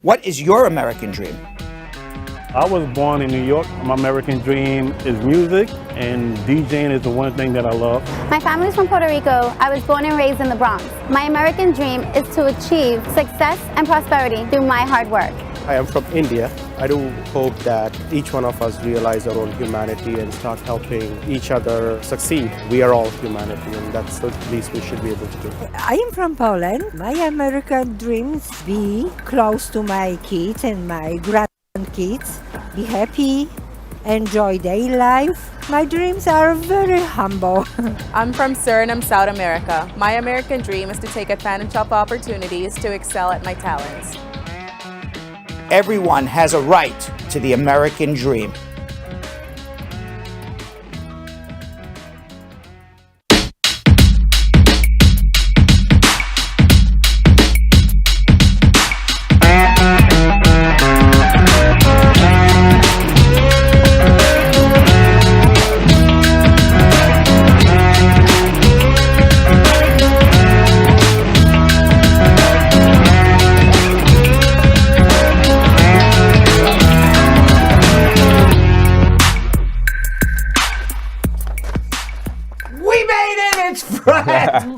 What is your American dream? I was born in New York. My American dream is music, and DJing is the one thing that I love. My family's from Puerto Rico. I was born and raised in the Bronx. My American dream is to achieve success and prosperity through my hard work. I am from India. I do hope that each one of us realize our own humanity and start helping each other succeed. We are all humanity, and that's the least we should be able to do. I am from Poland. My American dreams be close to my kids and my grandkids, be happy, enjoy daily life. My dreams are very humble. I'm from Suriname, South America. My American dream is to take advantage of opportunities to excel at my talents. Everyone has a right to the American dream.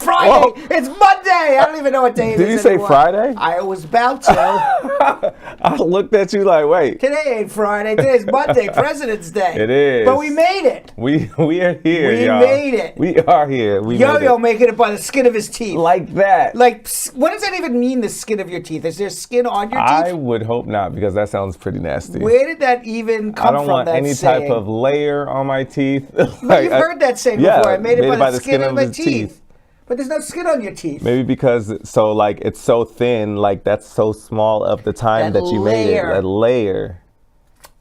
Friday. It's Monday. I don't even know what day it is. Did you say anymore. Friday? I was about to. I looked at you like, wait. Today ain't Friday. Today's Monday, President's Day. It is. But we made it. We are here, We y'all. made it. We are here. Yo-Yo making it by the skin of his teeth. Like that. Like, what does that even mean, the skin of your teeth? Is there skin on your teeth? I would hope not, because that sounds pretty nasty. Where did that even come from? I don't want any saying? type of layer on my teeth. But you've heard that saying before. I made it by the skin of my his teeth. But there's no skin on your teeth. Maybe because it's so thin, like that's so small of the time that you made it. That layer.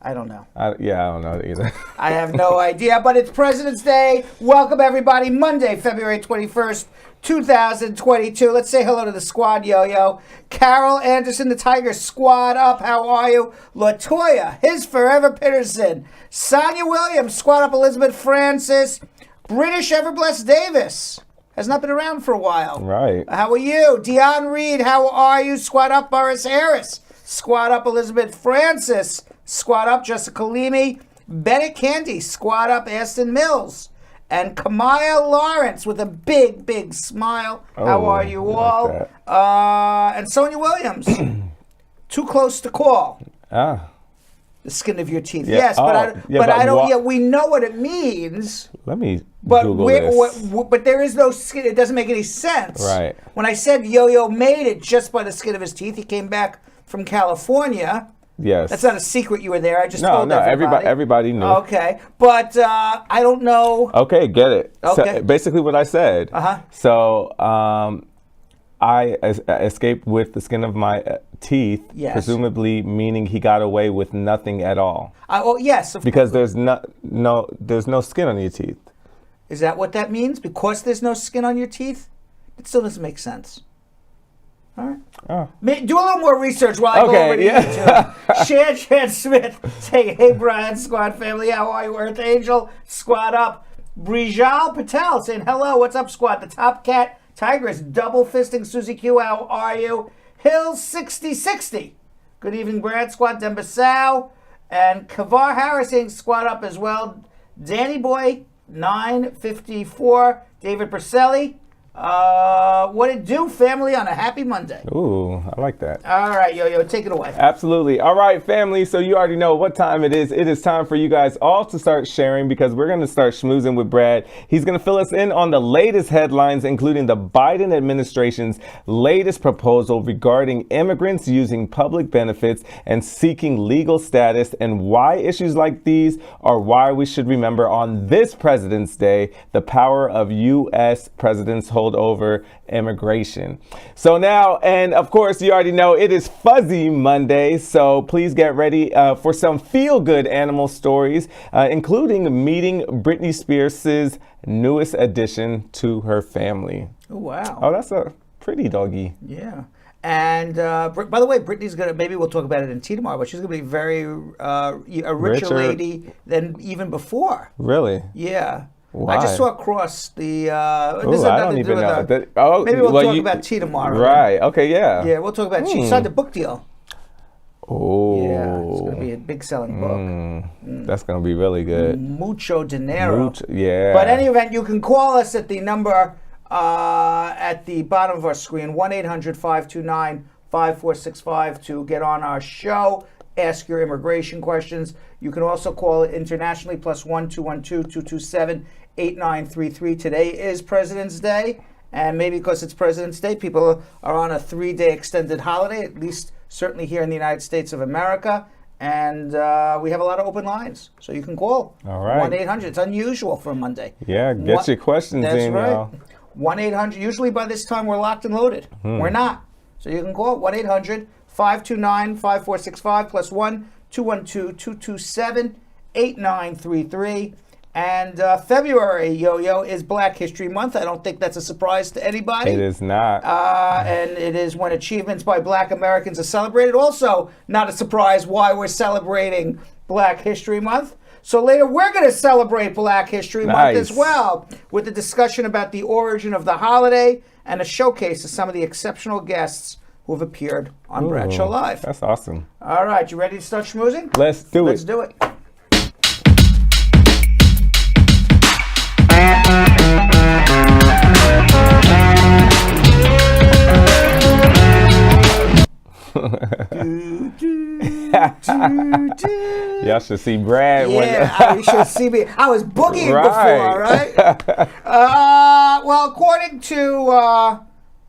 I don't know. I don't know either. I have no idea, but it's President's Day. Welcome, everybody. Monday, February 21st, 2022. Let's say hello to the squad, Yo-Yo. Carol Anderson, the Tiger squad up. How are you? LaToya, his Forever Peterson. Sonia Williams, squad up. Elizabeth Francis. British Everblessed Davis. Has not been around for a while. Right. How are you? Dion Reed, how are you? Squad up, Boris Harris. Squad up, Elizabeth Francis. Squad up, Jessica Leamy. Bennett Candy. Squad up, Aston Mills. And Kamaya Lawrence with a big, big smile. How are you all? Like and Sonia Williams. Too close to call. The skin of your teeth. Yeah. Yes, but I don't. Yeah, we know what it means. Let me But Google this. but there is no skin. It doesn't make any sense. Right. When I said Yo-Yo made it just by the skin of his teeth, he came back from California. Yes. That's not a secret you were there. I just told everybody. Everybody knew. Okay, but I don't know. Okay, get it. Okay. So basically what I said. So I escaped with the skin of my teeth, Yes. presumably meaning he got away with nothing at all. Yes. Because there's no skin on your teeth. Is that what that means? Because there's no skin on your teeth? It still doesn't make sense. All right. Oh. Do a little more research while I go over to YouTube. Shan Smith saying, hey, Brian, squad family, how are you? Earth Angel, squad up. Brijal Patel saying, hello, what's up, squad? The Top Cat Tigress, double fisting Susie Q, how are you? Hills 6060. Good evening, Brad Squad. Dembasau and Kavar Harris saying squad up as well. Danny Boy 954. David Perselli. What it do, family, on a happy Monday? Ooh, I like that. All right, Yo-Yo, take it away. Absolutely. All right, family. So you already know what time it is. It is time for you guys all to start sharing, because we're going to start schmoozing with Brad. He's going to fill us in on the latest headlines, including the Biden administration's latest proposal regarding immigrants using public benefits and seeking legal status, and why issues like these are why we should remember on this President's Day the power of U.S. presidents hold over immigration. So now, and of course, you already know it is Fuzzy Monday, so please get ready for some feel-good animal stories, including meeting Britney Spears' newest addition to her family. Oh, wow. Oh, that's a pretty doggy. Yeah. And by the way, Britney's gonna, maybe we'll talk about it in tea tomorrow, but she's gonna be very a richer lady than even before. Really? Yeah. Why? I just saw across the. Ooh, I don't even know. Maybe we'll talk about tea tomorrow. Right. Okay. Yeah. Yeah, we'll talk about. She signed a book deal. Oh. Yeah, it's going to be a big selling book. That's going to be really good. Mucho dinero. Yeah. But in any event, you can call us at the number at the bottom of our screen, 1-800-529-5465 to get on our show, ask your immigration questions. You can also call it internationally, +1 212-227-8933. Today is President's Day, and maybe because it's President's Day, people are on a 3-day extended holiday, at least certainly here in the United States of America. And we have a lot of open lines, so you can call. All right. 1-800. It's unusual for a Monday. Yeah, get your questions in, y'all. 1-800. Usually by this time we're locked and loaded. We're not. So you can call 1-800-529-5465 +1 212-227-8933. And February, Yo-Yo, is Black History Month. I don't think that's a surprise to anybody. It is not. And it is when achievements by Black Americans are celebrated. Also, not a surprise why we're celebrating Black History Month. So later, we're going to celebrate Black History Month as well, with a discussion about the origin of the holiday and a showcase of some of the exceptional guests who have appeared on Brad Show Live. That's awesome. All right, you ready to start schmoozing? Let's do it. Let's do it. Y'all should see Brad. Yeah, you should see me. I was boogieing before, right? Well, according to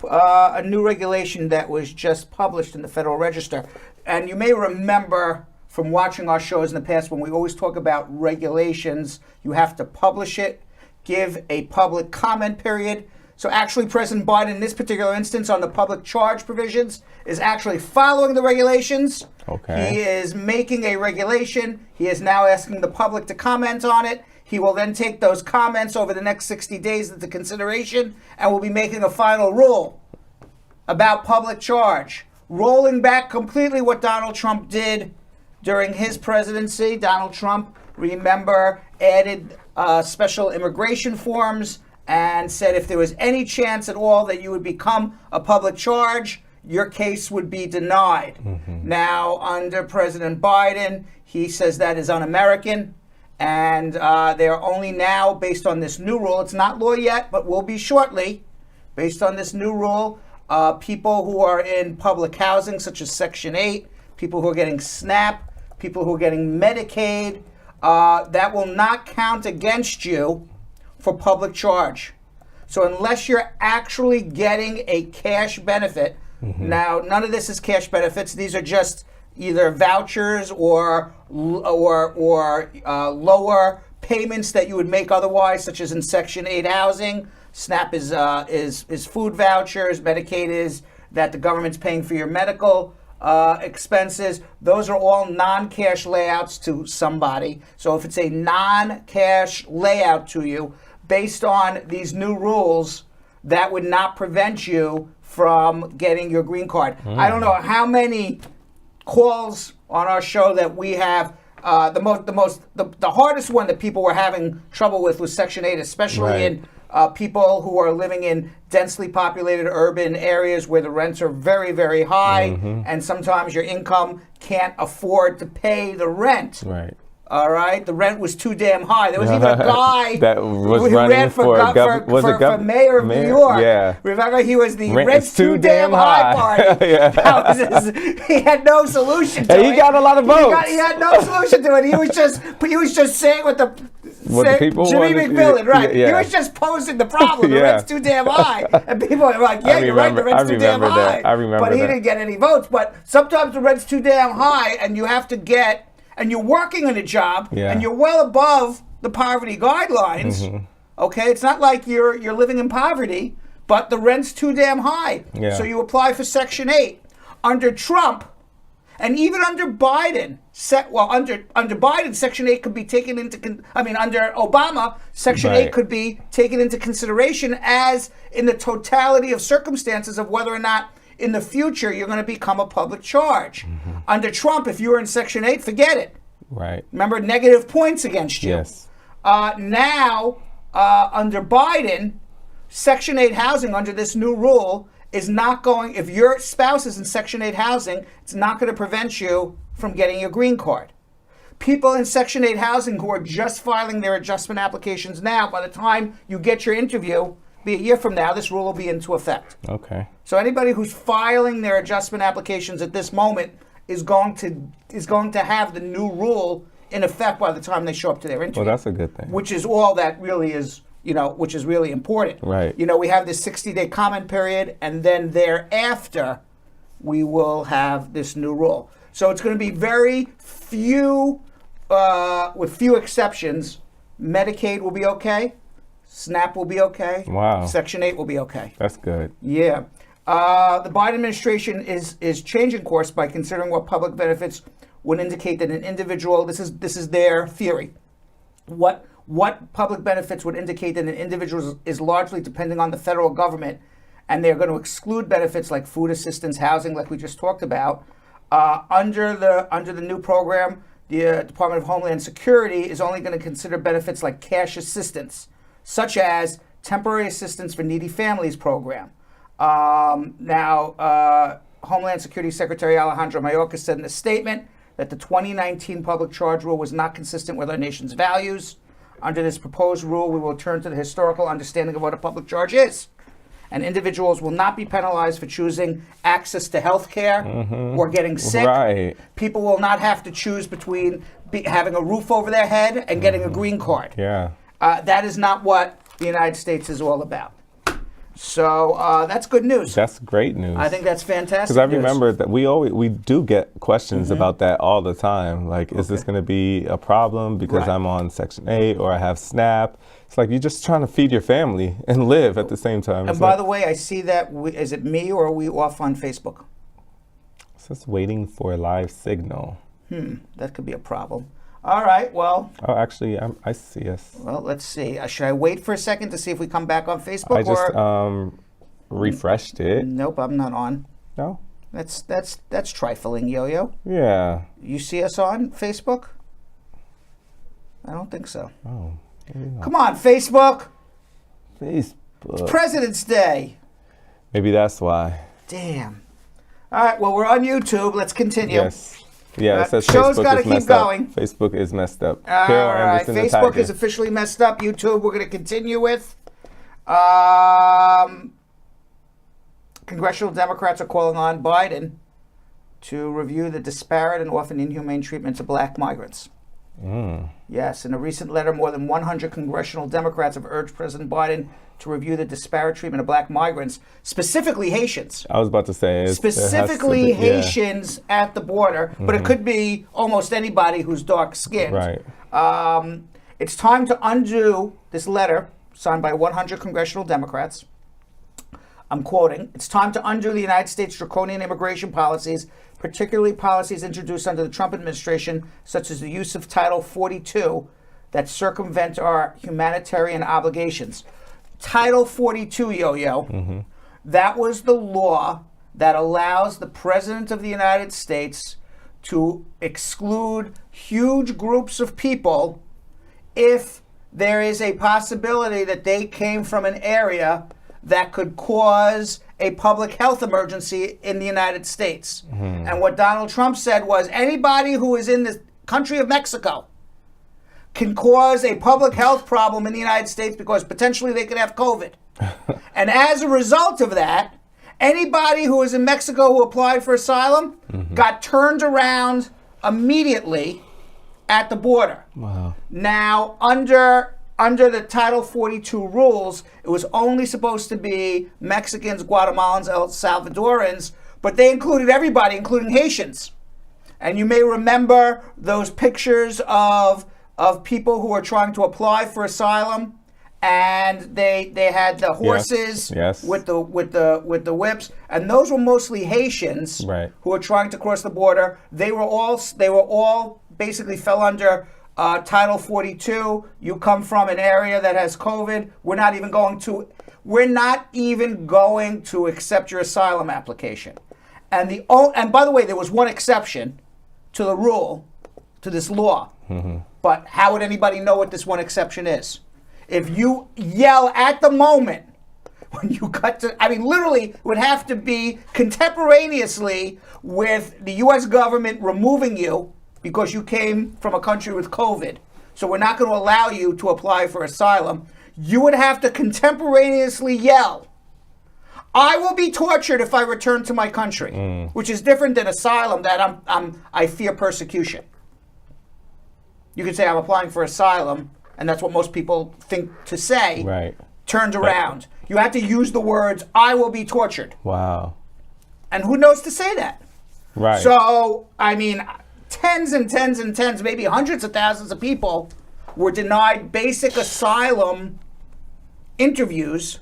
a new regulation that was just published in the Federal Register, and you may remember from watching our shows in the past when we always talk about regulations, you have to publish it, give a public comment period. So actually, President Biden, in this particular instance, on the public charge provisions, is actually following the regulations. Okay. He is making a regulation. He is now asking the public to comment on it. He will then take those comments over the next 60 days into consideration and will be making a final rule about public charge, rolling back completely what Donald Trump did during his presidency. Donald Trump, remember, added special immigration forms and said if there was any chance at all that you would become a public charge, your case would be denied. Now, under President Biden, he says that is un-American, and they're only now, based on this new rule, it's not law yet, but will be shortly, based on this new rule, people who are in public housing, such as Section 8, people who are getting SNAP, people who are getting Medicaid, that will not count against you for public charge. So unless you're actually getting a cash benefit, now none of this is cash benefits. These are just either vouchers or lower payments that you would make otherwise, such as in Section 8 housing. SNAP is food vouchers. Medicaid is that the government's paying for your medical expenses. Those are all non-cash layouts to somebody. So if it's a non-cash layout to you, based on these new rules, that would not prevent you from getting your green card. I don't know how many calls on our show that we have. The hardest one that people were having trouble with was Section 8, especially in people who are living in densely populated urban areas where the rents are very, very high, and sometimes your income can't afford to pay the rent. Right. All right, the rent was too damn high. There was even a guy that was who running ran for mayor of New York. Yeah. Remember, he was the rent's too damn high party. He had no solution to it. He got a lot of votes. He had no solution to it. He was just saying what the people Jimmy wanted. McMillan, right? Yeah. He was just posing the problem. The rent's too damn high, and people were like, "Yeah, you're right. The rent's too damn high." I remember but he didn't get any votes. But sometimes the rent's too damn high, and you have to get. And you're working in a job, and you're well above the poverty guidelines. Okay, it's not like you're living in poverty, but the rent's too damn high. Yeah. So you apply for Section 8. Under Trump, and even under Biden, under Biden, Section 8 could be taken into. Under Obama, Section 8 could be taken into consideration as in the totality of circumstances of whether or not in the future you're going to become a public charge. Under Trump, if you were in Section 8, forget it. Right. Remember, negative points against you. Yes. Now, under Biden, Section 8 housing under this new rule is not going, if your spouse is in Section 8 housing, it's not going to prevent you from getting your green card. People in Section 8 housing who are just filing their adjustment applications now, by the time you get your interview, be a year from now, this rule will be into effect. Okay. So anybody who's filing their adjustment applications at this moment is going to have the new rule in effect by the time they show up to their interview. Well, that's a good thing. Which is all that really is, which is really important. Right. We have this 60-day comment period, and then thereafter, we will have this new rule. So it's going to be very few, with few exceptions. Medicaid will be okay. SNAP will be okay. Wow. Section 8 will be okay. That's good. Yeah. The Biden administration is changing course by considering what public benefits would indicate that an individual, this is their theory, what public benefits would indicate that an individual is largely depending on the federal government, and they're going to exclude benefits like food assistance, housing, like we just talked about. Under the new program, the Department of Homeland Security is only going to consider benefits like cash assistance, such as Temporary Assistance for Needy Families program. Homeland Security Secretary Alejandro Mayorkas said in a statement that the 2019 public charge rule was not consistent with our nation's values. Under this proposed rule, we will turn to the historical understanding of what a public charge is. And individuals will not be penalized for choosing access to health care or getting sick. Right. People will not have to choose between having a roof over their head and getting a green card. Yeah. That is not what the United States is all about. So that's good news. That's great news. I think that's fantastic. Because I remember that we do get questions about that all the time. Like, is this going to be a problem because I'm on Section 8 or I have SNAP? It's like you're just trying to feed your family and live at the same time. And by the way, I see that. Is it me or are we off on Facebook? It's just waiting for a live signal. That could be a problem. All right, well. Oh, actually, I see us. Well, let's see. Should I wait for a second to see if we come back on Facebook? I just refreshed it. Nope, I'm not on. No? That's trifling, Yo-Yo. Yeah. You see us on Facebook? I don't think so. Oh. Come on, Facebook. Facebook. It's President's Day. Maybe that's why. Damn. All right, well, we're on YouTube. Let's continue. Yes. Yeah, it says show's Facebook gotta is keep messed going. up. Facebook is messed up. All right, Facebook is officially messed up. YouTube, we're going to continue with. Congressional Democrats are calling on Biden to review the disparate and often inhumane treatment of black migrants. Yes, in a recent letter, more than 100 congressional Democrats have urged President Biden to review the disparate treatment of black migrants, specifically Haitians. I was about to say. Specifically Haitians at the border, but it could be almost anybody who's dark-skinned. Right. It's time to undo this letter signed by 100 congressional Democrats. I'm quoting, "It's time to undo the United States' draconian immigration policies, particularly policies introduced under the Trump administration, such as the use of Title 42 that circumvent our humanitarian obligations." Title 42, Yo-Yo, that was the law that allows the President of the United States to exclude huge groups of people if there is a possibility that they came from an area that could cause a public health emergency in the United States. And what Donald Trump said was anybody who is in the country of Mexico can cause a public health problem in the United States because potentially they could have COVID. And as a result of that, anybody who was in Mexico who applied for asylum got turned around immediately at the border. Wow. Now, under the Title 42 rules, it was only supposed to be Mexicans, Guatemalans, El Salvadorans, but they included everybody, including Haitians. And you may remember those pictures of people who were trying to apply for asylum, and they had the horses with the whips, and those were mostly Haitians who were trying to cross the border. They were all basically fell under Title 42. You come from an area that has COVID. We're not even going to accept your asylum application. And by the way, there was one exception to the rule, to this law. But how would anybody know what this one exception is? If you yell at the moment, when you got to, I mean, literally, it would have to be contemporaneously with the U.S. government removing you because you came from a country with COVID. So we're not going to allow you to apply for asylum. You would have to contemporaneously yell, I will be tortured if I return to my country, which is different than asylum, that I fear persecution. You could say I'm applying for asylum, and that's what most people think to say. Right. Turned around. You have to use the words, I will be tortured. Wow. And who knows to say that? Right. So, I mean, tens and tens and tens, maybe hundreds of thousands of people were denied basic asylum interviews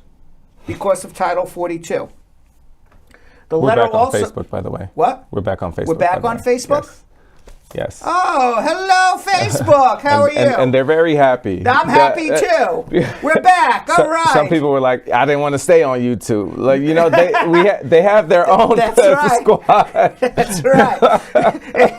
because of Title 42. We're back on Facebook, by the way. What? We're back on Facebook. We're back on Facebook? Yes. Yes. Oh, hello, Facebook. How are you? And they're very happy. I'm happy too. We're back. All right. Some people were like, I didn't want to stay on YouTube. Like, you know, they have their own squad. That's right.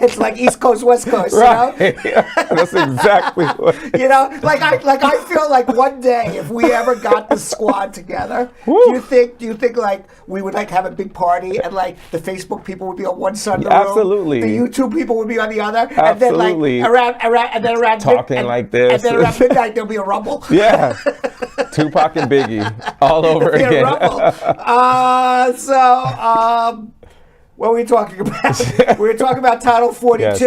It's like East Coast, West Coast, right. You know? Yeah, that's exactly what. You know, I feel like one day if we ever got the squad together, do you think like we would like have a big party and like the Facebook people would be on one side of the room, absolutely, the YouTube people would be on the other, absolutely, and then around talking like this, and then around midnight there'll be a rumble. Yeah, Tupac and Biggie all over again. A rumble. What were we talking about? We were talking about Title 42. Yes.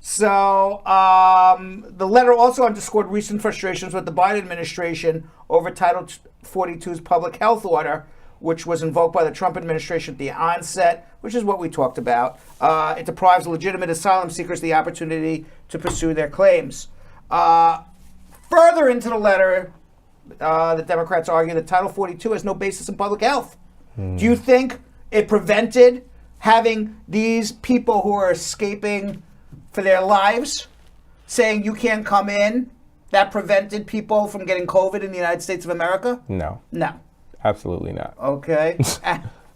So the letter also underscored recent frustrations with the Biden administration over Title 42's public health order, which was invoked by the Trump administration at the onset, which is what we talked about. It deprives legitimate asylum seekers the opportunity to pursue their claims. Further into the letter, the Democrats argue that Title 42 has no basis in public health. Do you think it prevented having these people who are escaping for their lives saying you can't come in? That prevented people from getting COVID in the United States of America? No. No. Absolutely not. Okay.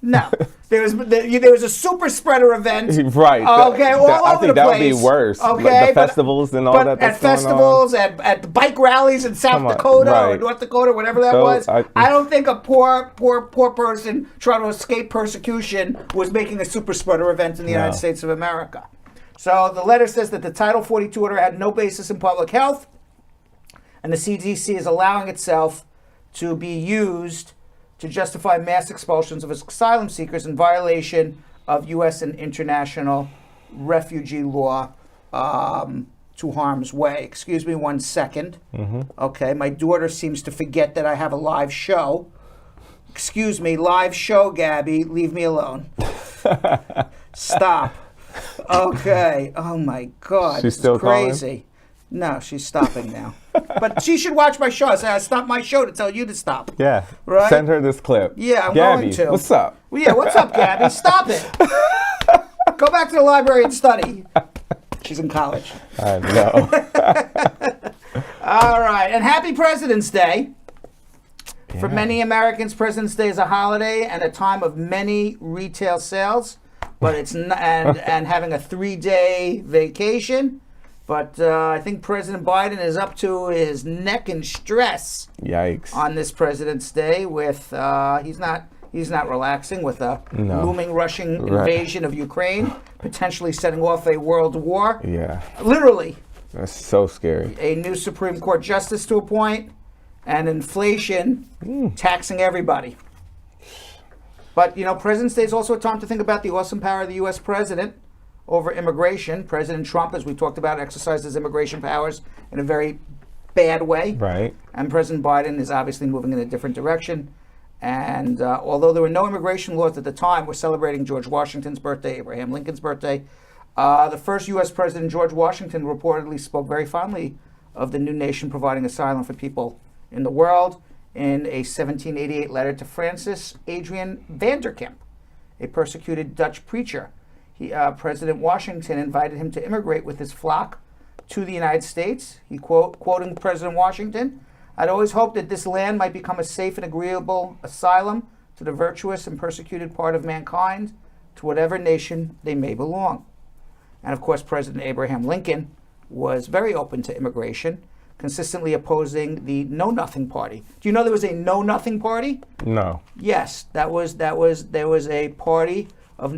No. There was a super spreader event. Right. Okay, all over the place. I think that would be worse. Okay. Like the festivals and all that. At festivals, at the bike rallies in South Dakota or North Dakota, whatever that was. I don't think a poor person trying to escape persecution was making a super spreader event in the United States of America. So the letter says that the Title 42 order had no basis in public health, and the CDC is allowing itself to be used to justify mass expulsions of asylum seekers in violation of U.S. and international refugee law to harm's way. Excuse me 1 second. Mm-hmm. Okay, my daughter seems to forget that I have a live show. Excuse me, live show, Gabby. Leave me alone. Stop. Okay. Oh my God. She's still crazy. Calling? No, she's stopping now. But she should watch my show. I say I stopped my show to tell you to stop. Yeah. Right? Send her this clip. Yeah, I'm Gabby, going to. What's up? Well, yeah, what's up, Gabby? Stop it. Go back to the library and study. She's in college. I know. All right. And happy President's Day. Yeah. For many Americans, President's Day is a holiday and a time of many retail sales. But it's not, and having a 3-day vacation. But I think President Biden is up to his neck in stress. Yikes! On this President's Day, with he's not relaxing with a looming Russian invasion of Ukraine, potentially setting off a world war. Yeah, literally. That's so scary. A new Supreme Court justice to appoint, and inflation taxing everybody. But you know, President's Day is also a time to think about the awesome power of the U.S. president over immigration. President Trump, as we talked about, exercises immigration powers in a very bad way. Right. And President Biden is obviously moving in a different direction. And although there were no immigration laws at the time, we're celebrating George Washington's birthday, Abraham Lincoln's birthday. The first U.S. President, George Washington, reportedly spoke very fondly of the new nation providing asylum for people in the world in a 1788 letter to Francis Adrian Vanderkemp, a persecuted Dutch preacher. President Washington invited him to immigrate with his flock to the United States. He quoting President Washington, "I'd always hoped that this land might become a safe and agreeable asylum to the virtuous and persecuted part of mankind, to whatever nation they may belong." And of course, President Abraham Lincoln was very open to immigration, consistently opposing the Know Nothing Party. Do you know there was a Know Nothing Party? No. Yes, there was a party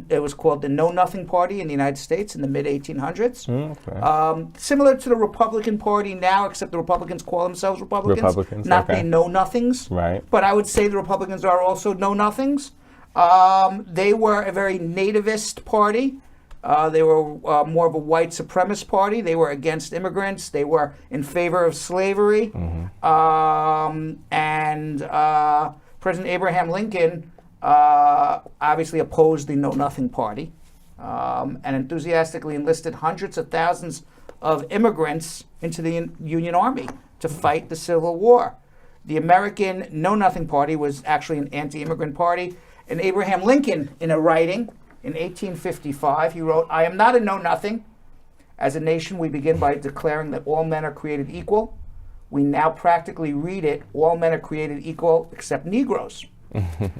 it was called the Know Nothing Party in the United States in the mid 1800s. Okay. Similar to the Republican Party now, except the Republicans call themselves Republicans, not okay. the Know Nothings. Right. But I would say the Republicans are also Know Nothings. They were a very nativist party. They were more of a white supremacist party. They were against immigrants. They were in favor of slavery. And President Abraham Lincoln obviously opposed the Know Nothing Party and enthusiastically enlisted hundreds of thousands of immigrants into the Union Army to fight the Civil War. The American Know Nothing Party was actually an anti-immigrant party. And Abraham Lincoln, in a writing in 1855, he wrote, "I am not a know-nothing. As a nation, we begin by declaring that all men are created equal. We now practically read it, all men are created equal except Negroes.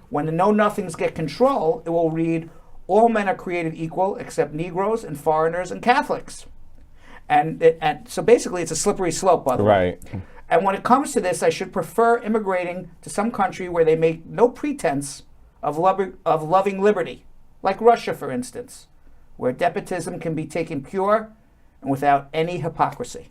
When the know-nothings get control, it will read, all men are created equal except Negroes and foreigners and Catholics." And so basically it's a slippery slope, by the way. Right. And when it comes to this, I should prefer immigrating to some country where they make no pretense of loving liberty, like Russia, for instance, where despotism can be taken pure and without any hypocrisy.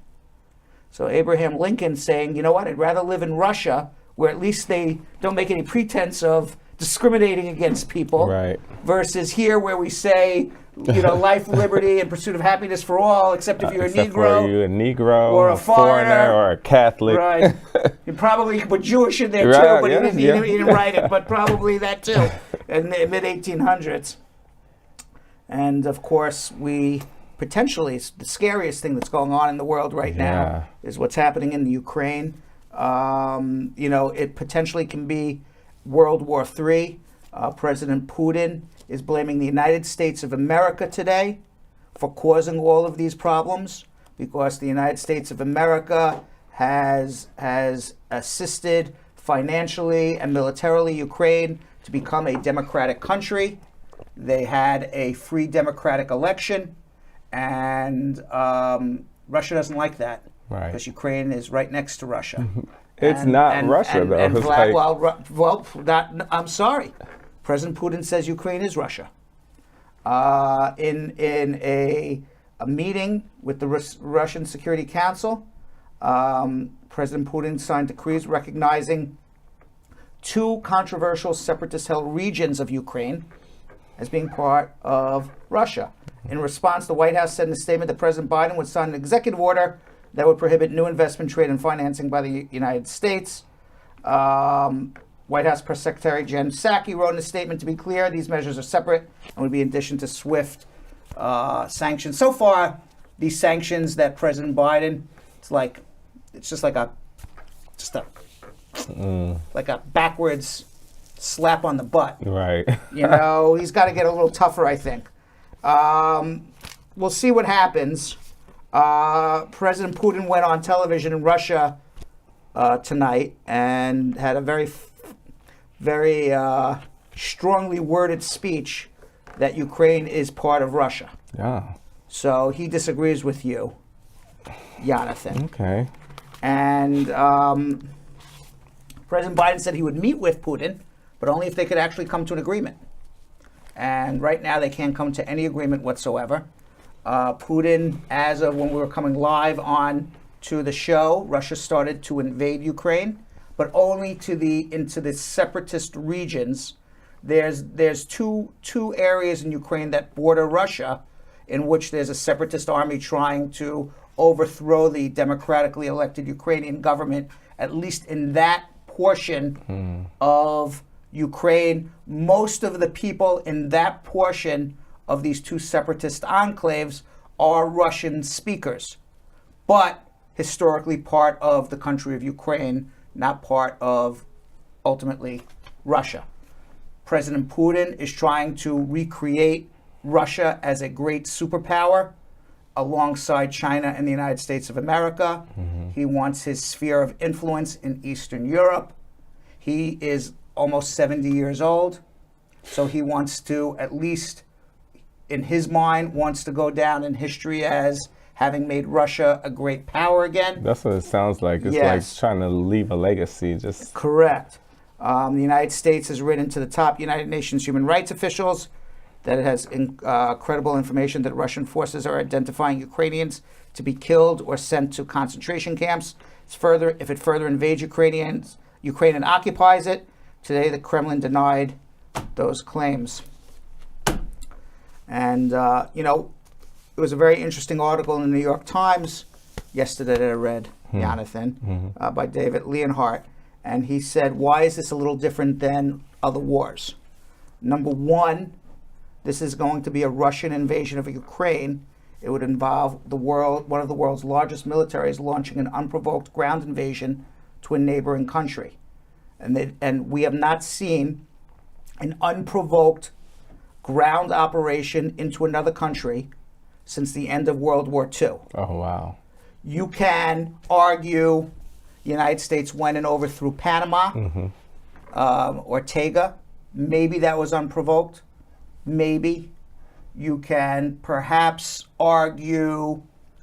So Abraham Lincoln saying, you know what, I'd rather live in Russia, where at least they don't make any pretense of discriminating against people, Right. versus here where we say, you know, life, liberty, and pursuit of happiness for all, except if you're a Negro. You're a Negro, or a foreigner, or a Catholic. Right. You probably put Jewish in there too, Right, but yeah, he didn't write it, but probably that too, in the mid-1800s. And of course, we potentially, the scariest thing that's going on in the world right now is what's happening in the Ukraine. You know, it potentially can be World War III. President Putin is blaming the United States of America today for causing all of these problems, because the United States of America has assisted financially and militarily Ukraine to become a democratic country. They had a free democratic election, and Russia doesn't like that, Right. because Ukraine is right next to Russia. It's not Russia, though. And It's like- I'm sorry. President Putin says Ukraine is Russia. In a meeting with the Russian Security Council, President Putin signed decrees recognizing two controversial separatist-held regions of Ukraine as being part of Russia. In response, the White House said in a statement that President Biden would sign an executive order that would prohibit new investment, trade, and financing by the United States. White House Press Secretary Jen Psaki wrote in a statement, to be clear, these measures are separate and would be in addition to SWIFT sanctions. So far, these sanctions that President Biden, it's just like a backwards slap on the butt. Right. You know, he's got to get a little tougher, I think. We'll see what happens. President Putin went on television in Russia tonight and had a very strongly worded speech that Ukraine is part of Russia. Yeah. So he disagrees with you, Jonathan. Okay. And President Biden said he would meet with Putin, but only if they could actually come to an agreement. And right now they can't come to any agreement whatsoever. Putin, as of when we were coming live on to the show, Russia started to invade Ukraine, but only into the separatist regions. There's two areas in Ukraine that border Russia, in which there's a separatist army trying to overthrow the democratically elected Ukrainian government, at least in that portion of Ukraine. Most of the people in that portion of these two separatist enclaves are Russian speakers, but historically part of the country of Ukraine, not part of, ultimately, Russia. President Putin is trying to recreate Russia as a great superpower alongside China and the United States of America. He wants his sphere of influence in Eastern Europe. He is almost 70 years old, so he wants to, at least in his mind, wants to go down in history as having made Russia a great power again. That's what it sounds like. It's Yes. like trying to leave a legacy. Just Correct. The United States has written to the top United Nations human rights officials that it has credible information that Russian forces are identifying Ukrainians to be killed or sent to concentration camps. If it further invades Ukraine and occupies it. Today, the Kremlin denied those claims. And, it was a very interesting article in the New York Times yesterday that I read, Jonathan, by David Leonhardt. And he said, why is this a little different than other wars? Number one, this is going to be a Russian invasion of Ukraine. It would involve one of the world's largest militaries launching an unprovoked ground invasion to a neighboring country. And we have not seen an unprovoked ground operation into another country since the end of World War II. oh wow. You can argue the United States went and overthrew Panama, Ortega. Maybe that was unprovoked. Maybe. You can perhaps argue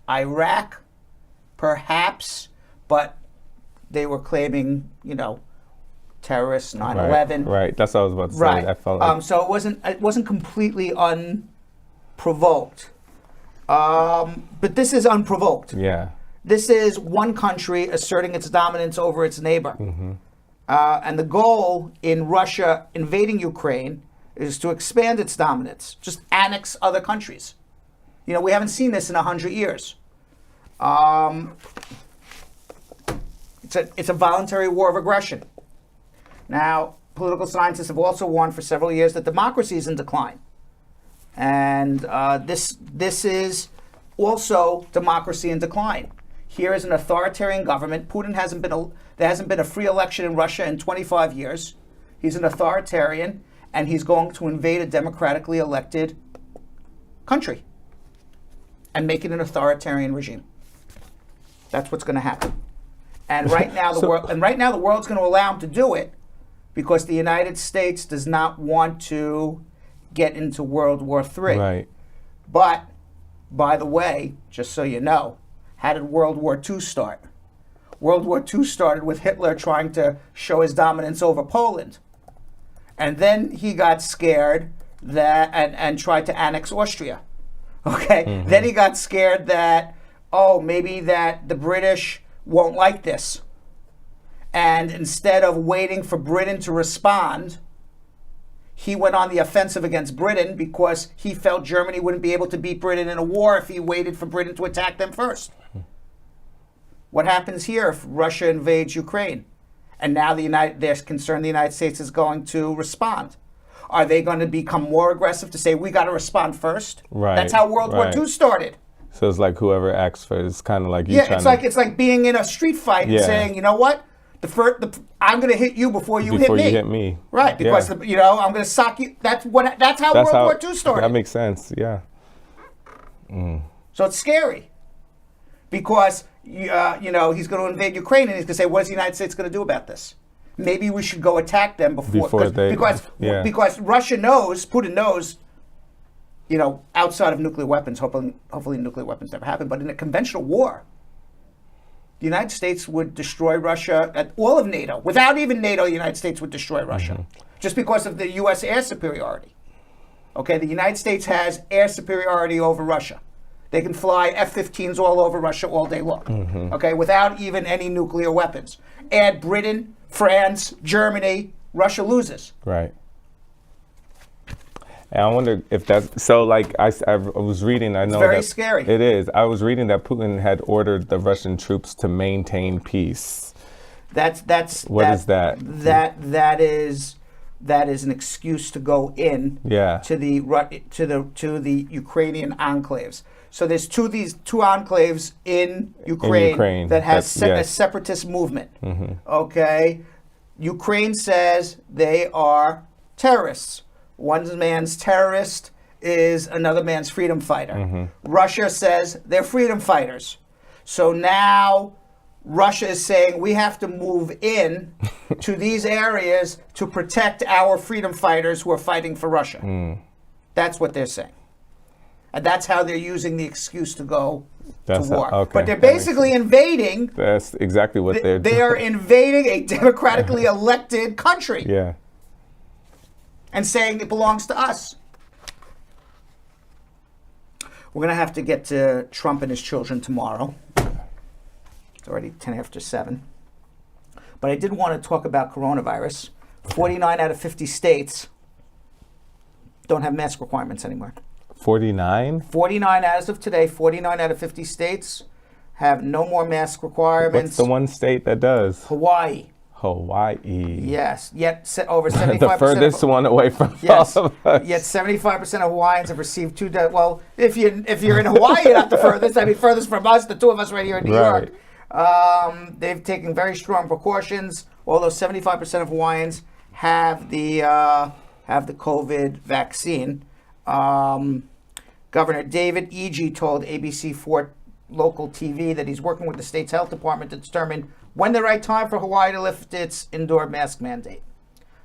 Iraq, perhaps, but they were claiming, terrorists, 9/11. Right. That's what I was about to say. Right. I felt like So it wasn't completely unprovoked. But this is unprovoked. yeah. This is one country asserting its dominance over its neighbor. And the goal in Russia invading Ukraine is to expand its dominance, just annex other countries. We haven't seen this in 100 years. It's a voluntary war of aggression. Now, political scientists have also warned for several years that democracy is in decline. And this is also democracy in decline. Here is an authoritarian government. There hasn't been a free election in Russia in 25 years. He's an authoritarian, and he's going to invade a democratically elected country and make it an authoritarian regime. That's what's going to happen. And right now the world's going to allow him to do it because the United States does not want to get into World War III. Right. But, by the way, just so you know, how did World War II start? World War II started with Hitler trying to show his dominance over Poland. And then he got scared and tried to annex Austria. Okay? Then he got scared that, maybe that the British won't like this. And instead of waiting for Britain to respond, he went on the offensive against Britain because he felt Germany wouldn't be able to beat Britain in a war if he waited for Britain to attack them first. What happens here if Russia invades Ukraine? And now they're concerned the United States is going to respond. Are they going to become more aggressive to say, we got to respond first? Right. That's how World War II started. So it's like whoever acts first. It's kind of like you. Yeah, it's like being in a street fight and Yeah. saying, you know what? I'm going to hit you before you hit me. Before you hit me. Right, because I'm going to sock you. That's how World War II started. That makes sense. Yeah. So it's scary because he's going to invade Ukraine and he's going to say, what is the United States going to do about this? Maybe we should go attack them because Russia knows, Putin knows, outside of nuclear weapons, hopefully nuclear weapons never happen, but in a conventional war, the United States would destroy Russia, all of NATO. Without even NATO, the United States would destroy Russia just because of the U.S. air superiority. Okay, the United States has air superiority over Russia. They can fly F-15s all over Russia all day long, okay, without even any nuclear weapons. Add Britain, France, Germany, Russia loses. Right. And I wonder if that's so. Like I was reading, I know very that scary. It is. I was reading that Putin had ordered the Russian troops to maintain peace. What is that? That is an excuse to go in. Yeah. To the Ukrainian enclaves. So there's two enclaves in Ukraine that has a separatist movement. Okay, Ukraine says they are terrorists. One man's terrorist is another man's freedom fighter. Russia says they're freedom fighters. So now Russia is saying we have to move in to these areas to protect our freedom fighters who are fighting for Russia. That's what they're saying. And that's how they're using the excuse to go to That's war. okay. But they're That makes basically invading. That's exactly what they're They doing. are invading a democratically elected country Yeah. and saying it belongs to us. We're going to have to get to Trump and his children tomorrow. It's already 10 after 7. But I did want to talk about coronavirus. 49 out of 50 states don't have mask requirements anymore. 49? 49 as of today, 49 out of 50 states have no more mask requirements. What's the one state that does? Hawaii. Hawaii. Yes, yet over 75%. The furthest one away from Yes, all of us. yet 75% of Hawaiians have received 2 doses. Well, if you're in Hawaii, you're not the furthest. I mean, furthest from us, the 2 of us right here in New York. They've taken very strong precautions. Although 75% of Hawaiians have the COVID vaccine. Governor David Ige told ABC4 local TV that he's working with the state's health department to determine when the right time for Hawaii to lift its indoor mask mandate.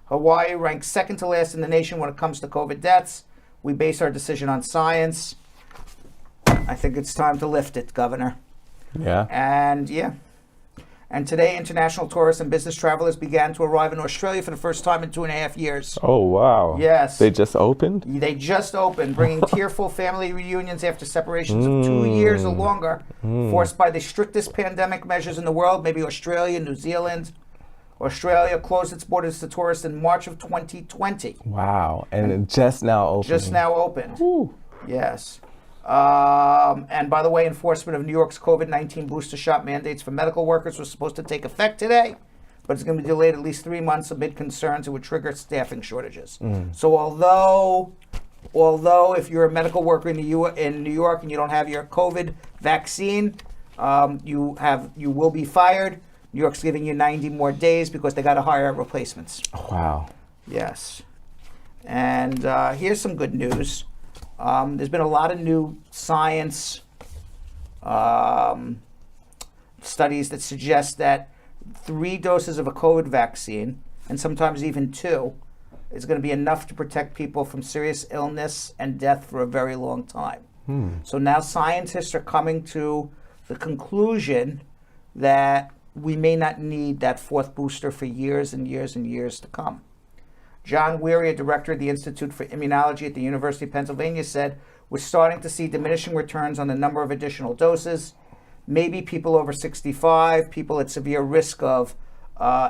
Hawaii ranks second to last in the nation when it comes to COVID deaths. We base our decision on science. I think it's time to lift it, Governor. Yeah. And today, international tourists and business travelers began to arrive in Australia for the first time in 2.5 years. Oh, wow. Yes. They just opened? They just opened, bringing tearful family reunions after separations of 2 years or longer, forced by the strictest pandemic measures in the world, maybe Australia, New Zealand. Australia closed its borders to tourists in March of 2020. Wow. And it just now opened. Just now opened. Ooh. Yes. And by the way, enforcement of New York's COVID-19 booster shot mandates for medical workers was supposed to take effect today, but it's going to be delayed at least 3 months amid concerns it would trigger staffing shortages. So although if you're a medical worker in New York and you don't have your COVID vaccine, you will be fired. New York's giving you 90 more days because they got to hire replacements. Wow. Yes. And here's some good news. There's been a lot of new science studies that suggest that 3 doses of a COVID vaccine, and sometimes even 2, is going to be enough to protect people from serious illness and death for a very long time. So now scientists are coming to the conclusion that we may not need that 4th booster for years and years and years to come. John Weary, a director of the Institute for Immunology at the University of Pennsylvania, said, "We're starting to see diminishing returns on the number of additional doses. Maybe people over 65, people at severe risk of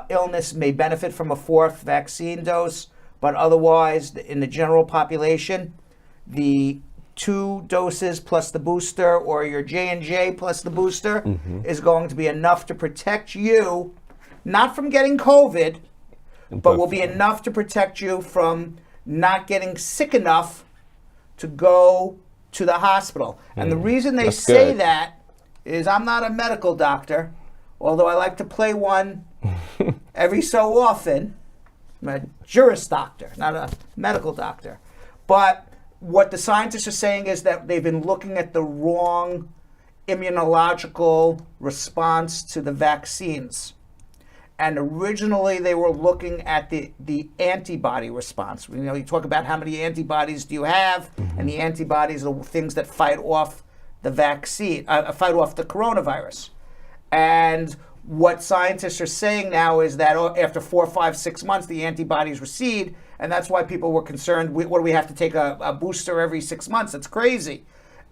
illness may benefit from a 4th vaccine dose, but otherwise, in the general population, the 2 doses plus the booster, or your J&J plus the booster, is going to be enough to protect you, not from getting COVID, but will be enough to protect you from not getting sick enough to go to the hospital." And the reason they say that is, I'm not a medical doctor, although I like to play one every so often. I'm a juris doctor, not a medical doctor. But what the scientists are saying is that they've been looking at the wrong immunological response to the vaccines. And originally they were looking at the antibody response. You know, you talk about how many antibodies do you have, and the antibodies are things that fight off the vaccine, fight off the coronavirus. And what scientists are saying now is that after 4, 5, 6 months, the antibodies recede, and that's why people were concerned, what do we have to take a booster every 6 months? That's crazy.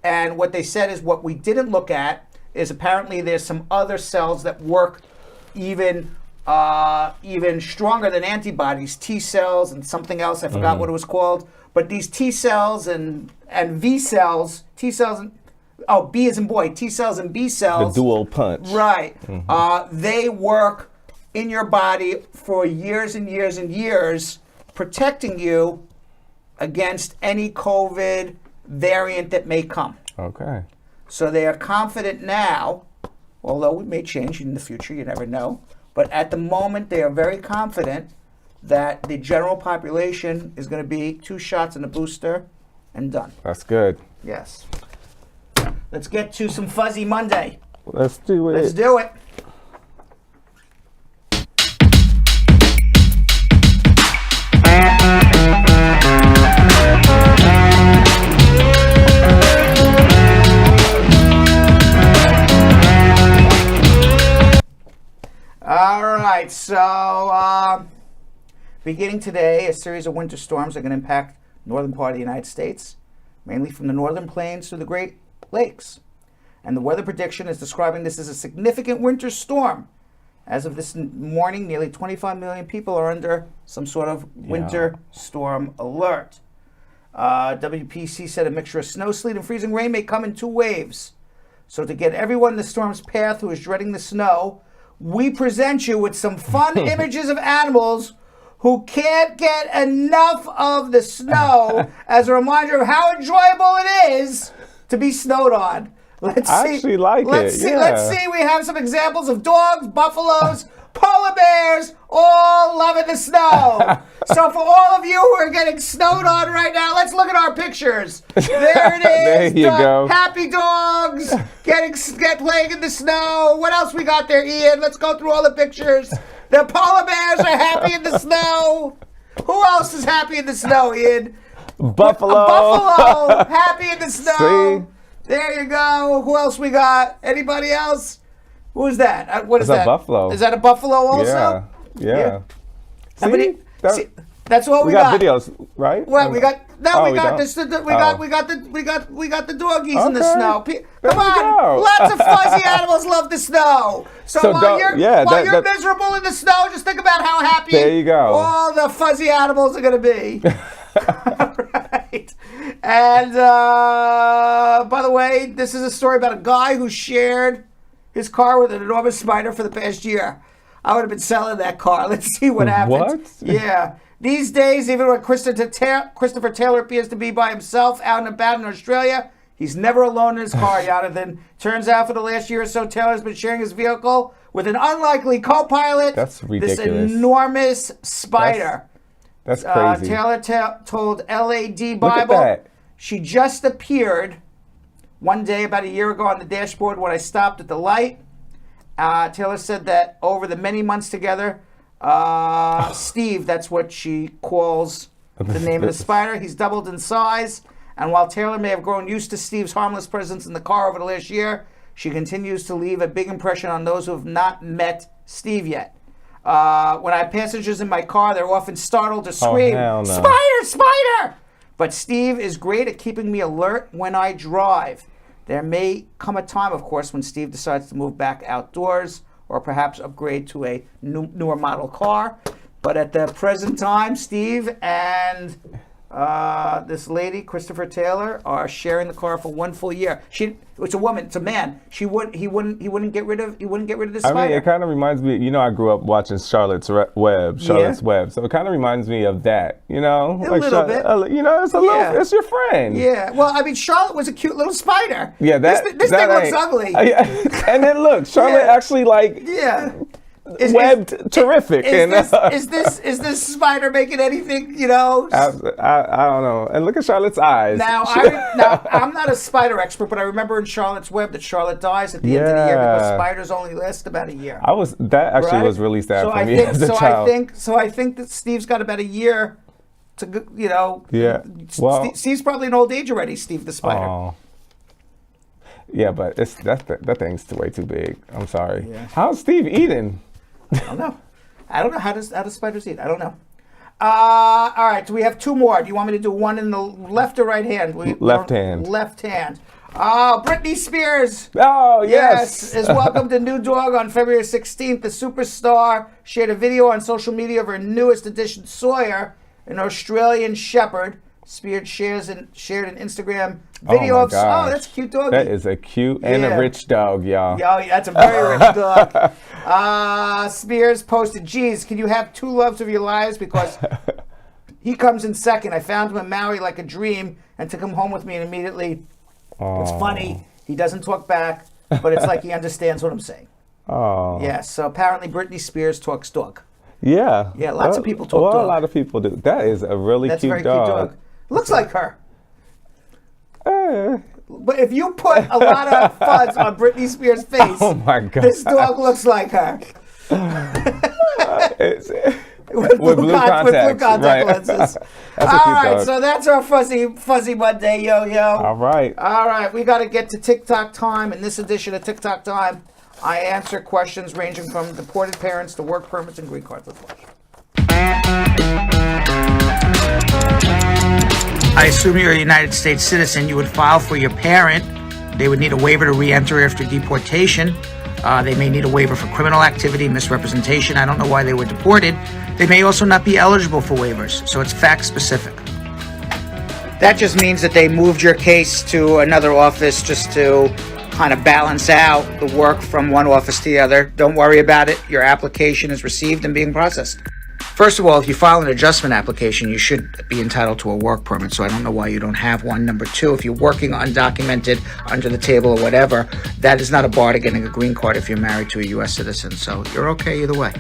And what they said is what we didn't look at is apparently there's some other cells that work even stronger than antibodies, T cells and something else, I forgot what it was called. But these T cells and V cells, T cells and, B as in boy, T cells and B cells. The dual punch. Right. They work in your body for years and years and years, protecting you against any COVID variant that may come. Okay. So they are confident now, although it may change in the future, you never know. But at the moment, they are very confident that the general population is going to be 2 shots and a booster and done. That's good. Yes. Let's get to some Fuzzy Monday. Let's do it. Let's do it. Beginning today, a series of winter storms are going to impact northern part of the United States, mainly from the northern plains to the Great Lakes. And the weather prediction is describing this as a significant winter storm. As of this morning, nearly 25 million people are under some sort of winter storm alert. WPC said a mixture of snow, sleet, and freezing rain may come in 2 waves. So to get everyone in the storm's path who is dreading the snow, we present you with some fun images of animals who can't get enough of the snow as a reminder of how enjoyable it is to be snowed on. Let's see. Let's see. We have some examples of dogs, buffaloes, polar bears, all loving the snow. So for all of you who are getting snowed on right now, let's look at our pictures. There it is. There you go. Happy dogs playing in the snow. What else we got there, Ian? Let's go through all the pictures. The polar bears are happy in the snow. Who else is happy in the snow, Ian? Buffalo. A buffalo happy in the snow. See? There you go. Who else we got? Anybody else? Who is that? What is that? That's a buffalo. Is that a buffalo also? Yeah. See, that's what we got. We got videos, right? Well, we got we got the doggies in the snow. Come on, lots of fuzzy animals love the sno. So while you're miserable in the snow, just think about how happy all the fuzzy animals are going to be. All right. And by the way, this is a story about a guy who shared his car with an enormous spider for the past year. I would have been selling that car. Let's see what happens. What? Yeah. These days, even when Christopher Taylor appears to be by himself out and about in Australia, he's never alone in his car, Jonathan. Turns out for the last year or so, Taylor's been sharing his vehicle with an unlikely co-pilot. That's ridiculous. This enormous spider. That's crazy. Taylor told LAD Bible Look at that. she just appeared one day about a year ago on the dashboard when I stopped at the light. Taylor said that over the many months together, Steve, that's what she calls the name of the spider, he's doubled in size. And while Taylor may have grown used to Steve's harmless presence in the car over the last year, she continues to leave a big impression on those who have not met Steve yet. When I have passengers in my car, they're often startled to scream, hell no. "Spider, spider!" But Steve is great at keeping me alert when I drive. There may come a time, of course, when Steve decides to move back outdoors or perhaps upgrade to a newer model car. But at the present time, Steve and this lady, Christopher Taylor, are sharing the car for 1 full year. It's a woman, it's a man. He wouldn't get rid of this spider. I mean, it kind of reminds me. I grew up watching Charlotte's Web. So it kind of reminds me of that. A little bit. It's a little. It's your friend. Yeah. Well, I mean, Charlotte was a cute little spider. Yeah. This thing looks ugly. And then look, Charlotte actually webbed terrific. Is this spider making anything? I don't know. And look at Charlotte's eyes. Now I'm not a spider expert, but I remember in Charlotte's Web that Charlotte dies at the end of the year because spiders only last about a year. That actually was really sad for me as a child. I think that Steve's got about a year to Yeah. Well, Steve's probably in old age already. Steve the spider. Oh. Yeah, but that thing's way too big. I'm sorry. Yeah. How's Steve eating? I don't know. How does spiders eat? I don't know. All right. So we have 2 more. Do you want me to do one in the left or right hand? Left hand. Left hand. Britney Spears. Oh, yes. Is welcomed a new dog on February 16th. The superstar shared a video on social media of her newest addition, Sawyer, an Australian Shepherd. Spears shared an Instagram video of. Oh, that's a cute dog. That is a cute and a rich dog, y'all. Yeah, that's a very rich dog. Spears posted, "Geez, can you have 2 loves of your lives? Because he comes in second. I found him in Maui like a dream and took him home with me and immediately." It's funny. He doesn't talk back, but it's like he understands what I'm saying. Oh. Yeah. So apparently Britney Spears talks dog. Yeah. Yeah. Lots of people talk dog. A lot of people do. That is a really That's cute a very dog. cute dog. Looks like her. But if you put a lot of fuzz on Britney Spears' face, oh my God, this dog looks like her. with blue contact lenses. All right, so that's our fuzzy Monday, yo. All right, we got to get to TikTok time. In this edition of TikTok time, I answer questions ranging from deported parents to work permits and green cards. Let's watch. I assume you're a United States citizen. You would file for your parent. They would need a waiver to re-enter after deportation. They may need a waiver for criminal activity, misrepresentation. I don't know why they were deported. They may also not be eligible for waivers, so it's fact specific. That just means that they moved your case to another office just to kind of balance out the work from one office to the other. Don't worry about it. Your application is received and being processed. First of all, if you file an adjustment application, you should be entitled to a work permit, so I don't know why you don't have one. Number two, if you're working undocumented, under the table or whatever, that is not a bar to getting a green card if you're married to a U.S. citizen, so you're okay either way.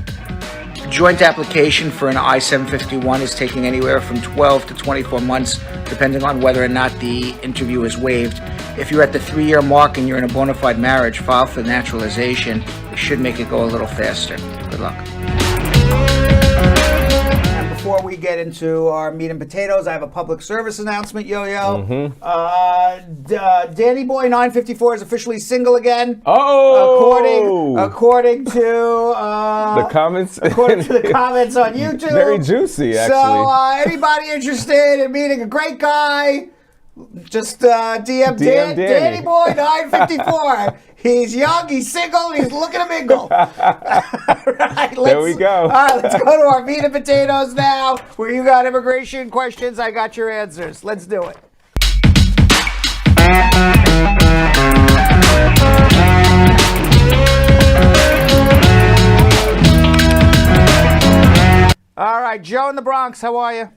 Joint application for an I-751 is taking anywhere from 12 to 24 months, depending on whether or not the interview is waived. If you're at the 3-year mark and you're in a bona fide marriage, file for naturalization. It should make it go a little faster. Good luck. Before we get into our meat and potatoes, I have a public service announcement, Yo-Yo. Danny Boy 954 is officially single again. Oh! According to the comments. According to the comments on YouTube. Very juicy, actually. So anybody interested in meeting a great guy, just DM Danny Boy 954. He's young, he's single, he's looking to mingle. Right, there we go. All right, let's go to our meat and potatoes now, where you got immigration questions, I got your answers. Let's do it. All right, Joe in the Bronx, how are you?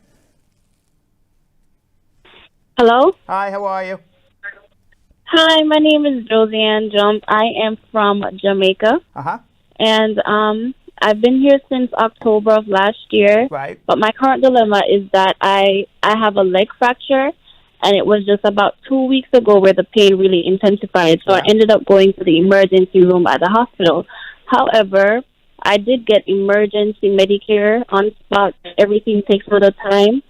Hello? Hi, how are you? Hi, my name is Josiane Jump. I am from Jamaica. Uh-huh. And I've been here since October of last year. Right. But my current dilemma is that I have a leg fracture, and it was just about 2 weeks ago where the pain really intensified. So I ended up going to the emergency room at the hospital. However, I did get emergency Medicare on spot. Everything takes a little time.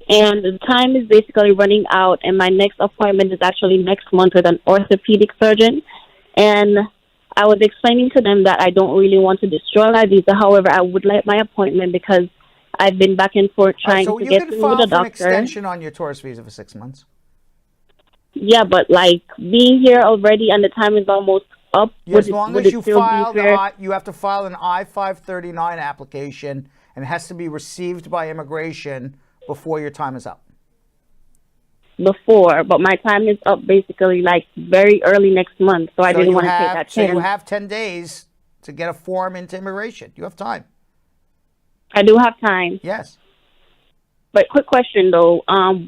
And the time is basically running out, and my next appointment is actually next month with an orthopedic surgeon. And I was explaining to them that I don't really want to destroy my visa. However, I would like my appointment because I've been back and forth trying to get through with the doctor. So you can file for an extension on your tourist visa for 6 months? Yeah, but like being here already and the time is almost up. As long as you file you have to file an I-539 application, and it has to be received by immigration before your time is up. But my time is up basically like very early next month, so I didn't want to take that chance. So you have 10 days to get a form into immigration. You have time. I do have time. Yes. But quick question though,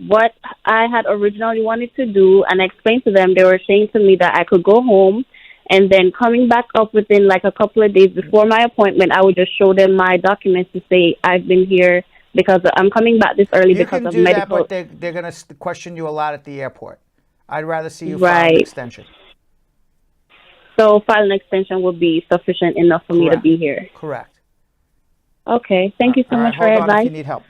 what I had originally wanted to do, and I explained to them, they were saying to me that I could go home, and then coming back up within like a couple of days before my appointment, I would just show them my documents to say I've been here, because I'm coming back this early because of medical. You can do that, but they're going to question you a lot at the airport. I'd rather see you file an extension. So file an extension would be sufficient enough for me to be here. Correct. Okay. Thank you so much for your advice. If you need help.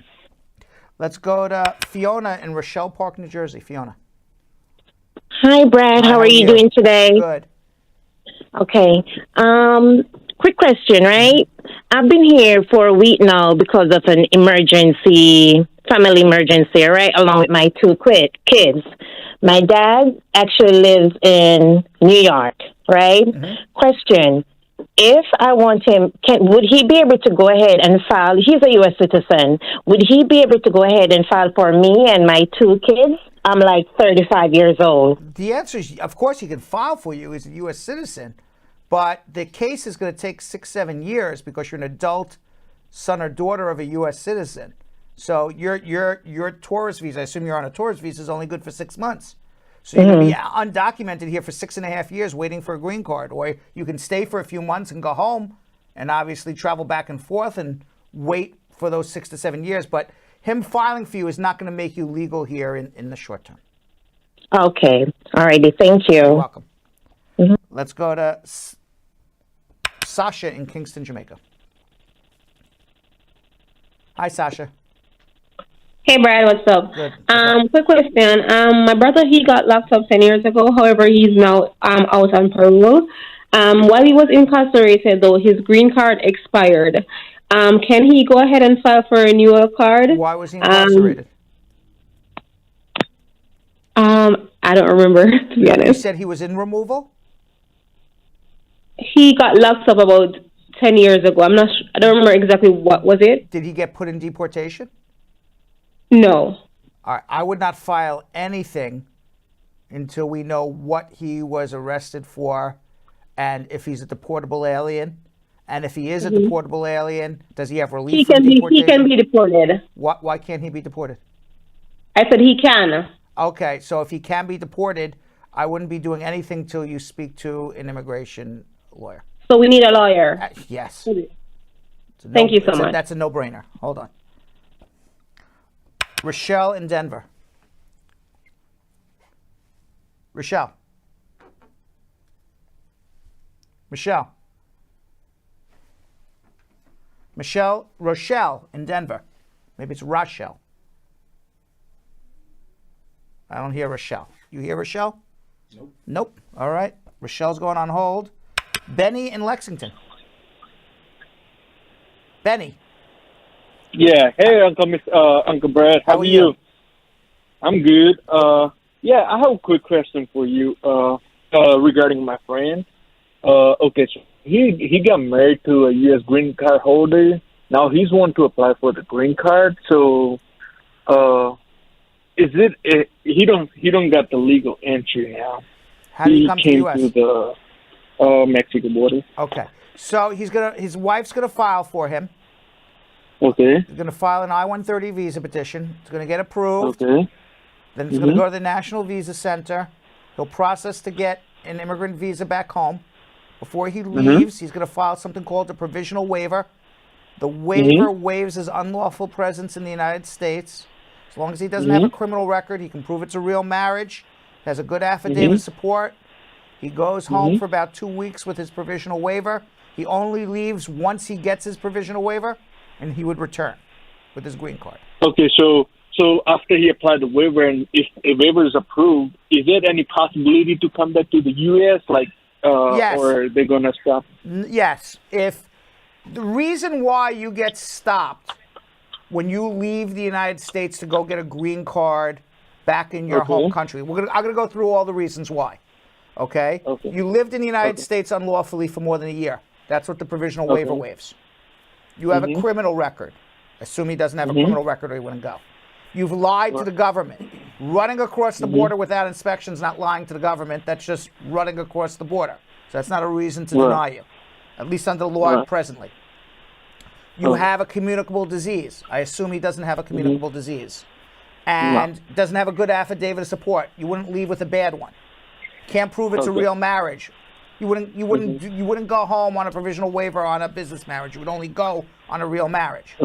Let's go to Fiona in Rochelle Park, New Jersey. Fiona. Hi, Brad. How are you doing today? Good. Okay. Quick question, right? I've been here for a week now because of an family emergency, right? Along with my 2 kids. My dad actually lives in New York, right? Mm-hmm. Question, if I want him, would he be able to go ahead and file? He's a U.S. citizen. Would he be able to go ahead and file for me and my 2 kids? I'm like 35 years old. The answer is, of course, he can file for you as a U.S. citizen. But the case is going to take 6-7 years because you're an adult son or daughter of a U.S. citizen. So your tourist visa, I assume you're on a tourist visa, is only good for 6 months. So you're going to be undocumented here for 6.5 years waiting for a green card. Or you can stay for a few months and go home and obviously travel back and forth and wait for those 6 to 7 years. But him filing for you is not going to make you legal here in the short term. Okay. All righty. Thank you. You're welcome. Mm-hmm. Let's go to Sasha in Kingston, Jamaica. Hi, Sasha. Hey, Brad, what's up? Good. Quick question. My brother, he got locked up 10 years ago. However, he's now out on parole. While he was incarcerated, though, his green card expired. Can he go ahead and file for a renewal card? Why was he incarcerated? I don't remember, to be You honest. said he was in removal? He got locked up about 10 years ago. I don't remember exactly what was it. Did he get put in deportation? No. All right, I would not file anything until we know what he was arrested for and if he's a deportable alien. And if he is a deportable alien, does he have relief from deportation? He can be deported. Why can't he be deported? I said he can. Okay, so if he can be deported, I wouldn't be doing anything till you speak to an immigration lawyer. So we need a lawyer. Yes. Thank you so much. That's a no-brainer. Hold on. Rochelle in Denver. Rochelle. Rochelle in Denver. Maybe it's Rochelle. I don't hear Rochelle. You hear Rochelle? Nope. All right. Rochelle's going on hold. Benny in Lexington. Benny. Yeah. Hey, Uncle Brad. How are you? I'm good. Yeah, I have a quick question for you regarding my friend. Okay, so he got married to a U.S. green card holder. Now he's wanting to apply for the green card. So, he don't got the legal entry now. How did he come to the U.S.? He came to the Mexico border. Okay, so his wife's gonna file for him. Okay. He's gonna file an I-130 visa petition. It's gonna get approved. Okay. Then he's gonna go to the National Visa Center. He'll process to get an immigrant visa back home. Before he leaves, he's going to file something called a provisional waiver. The waiver waives his unlawful presence in the United States. As long as he doesn't have a criminal record, he can prove it's a real marriage, has a good affidavit support. He goes home for about 2 weeks with his provisional waiver. He only leaves once he gets his provisional waiver, and he would return with his green card. Okay, so after he applied the waiver, and if a waiver is approved, is there any possibility to come back to the U.S., yes. Or they're going to stop? Yes. If the reason why you get stopped when you leave the United States to go get a green card back in your home country, I'm going to go through all the reasons why. Okay? You lived in the United States unlawfully for more than a year. That's what the provisional waiver waives. You have a criminal record. Assume he doesn't have a criminal record or he wouldn't go. You've lied to the government. Running across the border without inspection is not lying to the government. That's just running across the border. So that's not a reason to deny you, at least under the law presently. You have a communicable disease. I assume he doesn't have a communicable disease. And doesn't have a good affidavit of support. You wouldn't leave with a bad one. Can't prove it's a real marriage. You wouldn't go home on a provisional waiver on a business marriage. You would only go on a real marriage.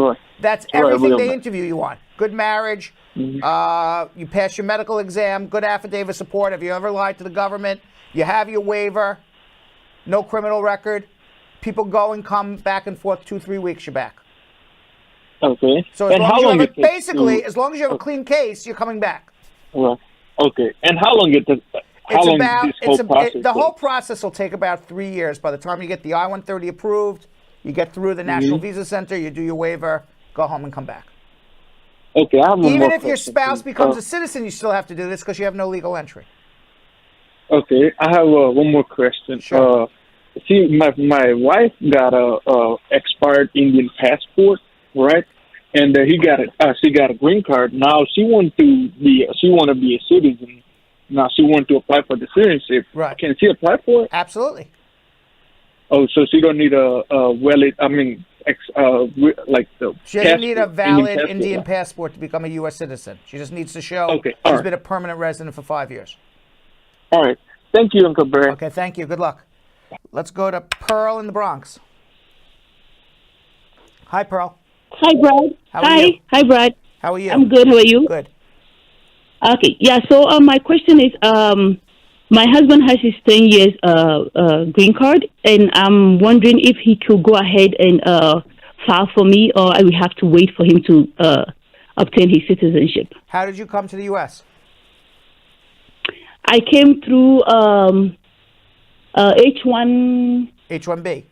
That's everything they interview you on. Good marriage, you pass your medical exam, good affidavit of support. Have you ever lied to the government? You have your waiver, no criminal record. People go and come back and forth 2-3 weeks, you're back. Okay. So as long as you have a clean case, you're coming back. Okay. And how long the whole process will take about 3 years. By the time you get the I-130 approved, you get through the National Visa Center, you do your waiver, go home and come back. Okay, I have one Even more if your question, spouse please. becomes a citizen, you still have to do this because you have no legal entry. Okay, I have one more question. Sure. See, my wife got a expired Indian passport, right? And she got a green card. Now she want to be a citizen. Now she want to apply for the citizenship. Right. Can she apply for it? Absolutely. Oh, so she don't need a valid. She doesn't need a valid Indian passport to become a U.S. citizen. She just needs to show she's been a permanent resident for 5 years. All right. Thank you, Uncle Barry. Okay, thank you. Good luck. Let's go to Pearl in the Bronx. Hi, Pearl. Hi, Brad. Hi, Brad. How are you? I'm good. How are you? Good. Okay. Yeah. So my question is, my husband has his 10 years green card, and I'm wondering if he could go ahead and file for me, or I will have to wait for him to obtain his citizenship. How did you come to the U.S.? I came through H1. H1B?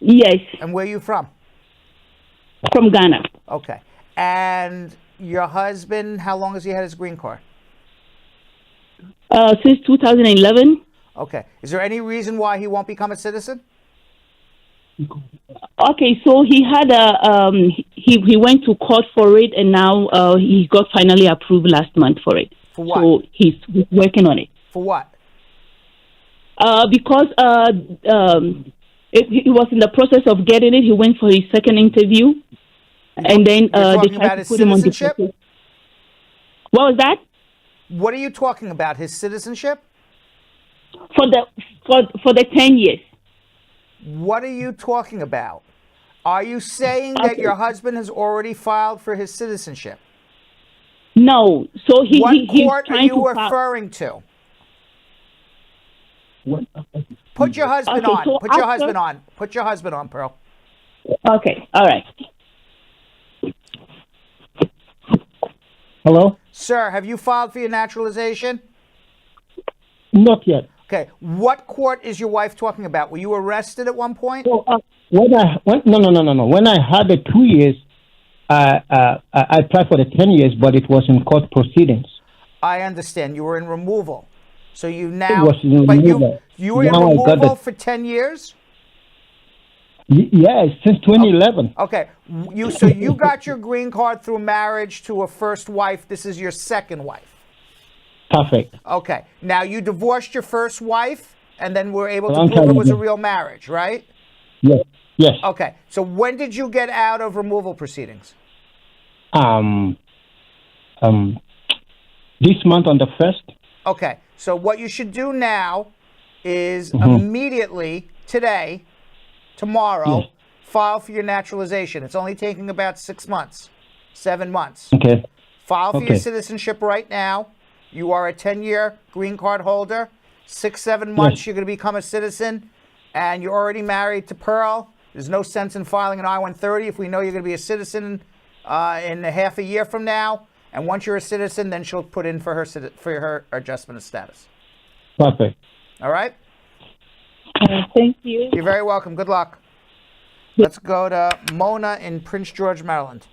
Yes. And where are you from? From Ghana. Okay. And your husband, how long has he had his green card? Since 2011. Okay. Is there any reason why he won't become a citizen? Okay, so he had he went to court for it, and now he got finally approved last month for it. For what? So he's working on it. For what? Because he was in the process of getting it. He went for his second interview, and then they tried to put him on the process. What was that? What are you talking about? His citizenship? For the 10 years. What are you talking about? Are you saying that your husband has already filed for his citizenship? No. So what he's court are trying you to referring to? Put your husband Okay, on. so Put your after- husband on. Put your husband on, Pearl. Okay. All right. Hello? Sir, have you filed for your naturalization? Not yet. Okay. What court is your wife talking about? Were you arrested at one point? So, when no. When I had the 2 years, I applied for the 10 years, but it was in court proceedings. I understand. You were in removal. So you It now... was in but removal. you were in Now I got removal the- for 10 years? Yes, since 2011. Okay. So you got your green card through marriage to a first wife. This is your second wife. Perfect. Okay. Now you divorced your first wife and then were able to Long prove time it was a ago. real marriage, right? Yes. Yes. Okay. So when did you get out of removal proceedings? This month on the 1st. Okay. So what you should do now is Mhm. immediately today, tomorrow, Yes. file for your naturalization. It's only taking about 6 months, 7 months. Okay. File for your Okay. citizenship right now. You are a 10-year green card holder. 6, 7 months, you're going to become a citizen, and you're already married to Pearl. There's no sense in filing an I-130 if we know you're going to be a citizen in a half a year from now. And once you're a citizen, then she'll put in for her adjustment of status. Perfect. All right? Thank you. You're very welcome. Good luck. Let's go to Mona in Prince George, Maryland.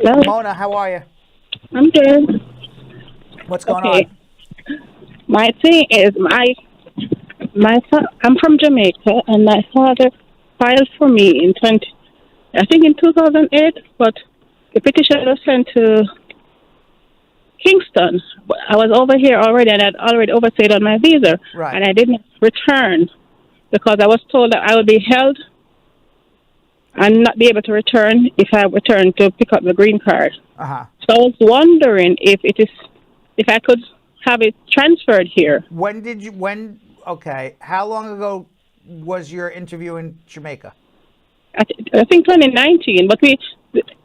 Hello. Mona, how are you? I'm good. What's going Okay. on? My thing is, I'm from Jamaica, and my father filed for me in 2008, but the petition was sent to Kingston. But I was over here already, and I'd already overstayed on my visa, Right. and I didn't return because I was told that I would be held and not be able to return if I returned to pick up the green card. Uh-huh. So I was wondering if I could have it transferred here. Okay, how long ago was your interview in Jamaica? I think 2019, but the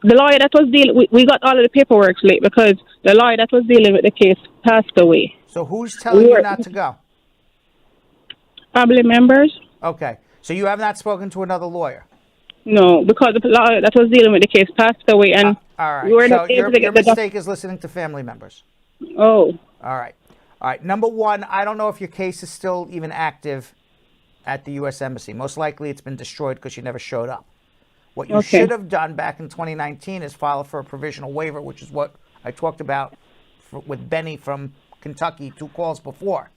lawyer that was dealing, we got all of the paperwork late because the lawyer that was dealing with the case passed away. So who's telling you not to go? Family members? Okay, so you have not spoken to another lawyer? No, because the lawyer that was dealing with the case passed away, and All right, we were so not able your to get the mistake is listening to family members. Oh. All right. All right. Number one, I don't know if your case is still even active at the U.S. Embassy. Most likely it's been destroyed because you never showed up. What you Okay. should have done back in 2019 is file for a provisional waiver, which is what I talked about with Benny from Kentucky 2 calls before.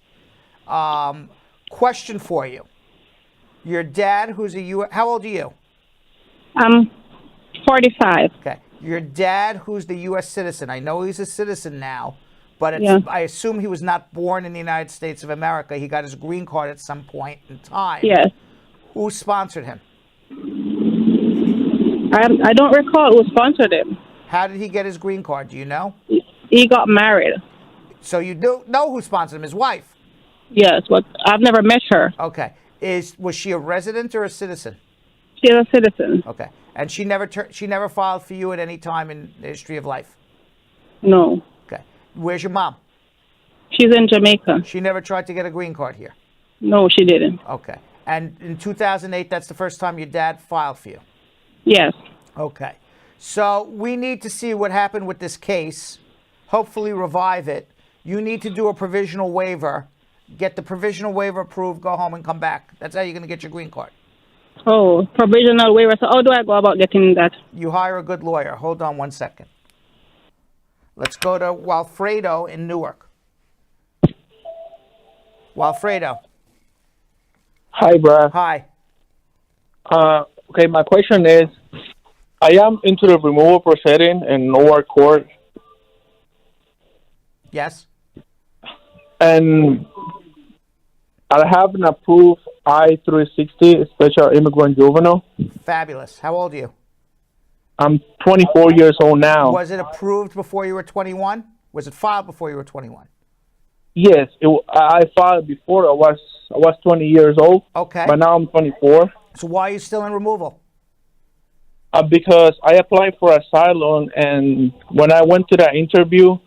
Question for you. Your dad, who's a U.S. How old are you? I'm 45. Okay. Your dad, who's the U.S. citizen. I know he's a citizen now, but Yeah. I assume he was not born in the United States of America. He got his green card at some point in time. Yes. Who sponsored him? I don't recall who sponsored him. How did he get his green card? Do you know? He got married. So you do know who sponsored him? His wife. Yes, but I've never met her. Okay. Was she a resident or a citizen? She's a citizen. Okay. And she never filed for you at any time in the history of life? No. Okay. Where's your mom? She's in Jamaica. She never tried to get a green card here? No, she didn't. Okay. And in 2008, that's the first time your dad filed for you? Yes. Okay. So we need to see what happened with this case, hopefully revive it. You need to do a provisional waiver, get the provisional waiver approved, go home and come back. That's how you're going to get your green card. Oh, provisional waiver. So how do I go about getting that? You hire a good lawyer. Hold on one second. Let's go to Alfredo in Newark. Alfredo. Hi, Brad. Hi. Okay, my question is, I am into the removal proceeding in Newark Court, Yes. and I have an approved I-360 Special Immigrant Juvenile. Fabulous. How old are you? I'm 24 years old now. Was it approved before you were 21? Was it filed before you were 21? Yes, I filed before I was 20 years old. Okay. But now I'm 24. So why are you still in removal? Because I applied for asylum, and when I went to that interview,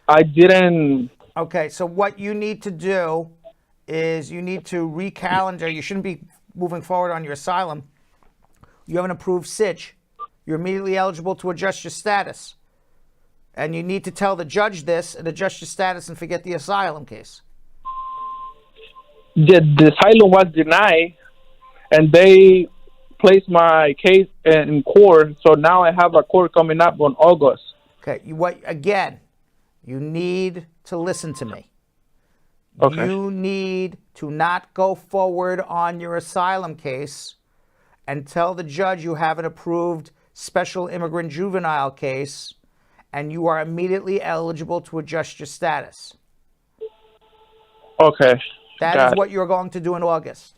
I didn't. Okay, so what you need to do is you need to recalendar. You shouldn't be moving forward on your asylum. You have an approved SIDG. You're immediately eligible to adjust your status. And you need to tell the judge this and adjust your status and forget the asylum case. The asylum was denied, and they placed my case in court. So now I have a court coming up on August. Okay, you need to listen to me. Okay. You need to not go forward on your asylum case and tell the judge you have an approved special immigrant juvenile case and you are immediately eligible to adjust your status. Okay. That is what you're going to do in August.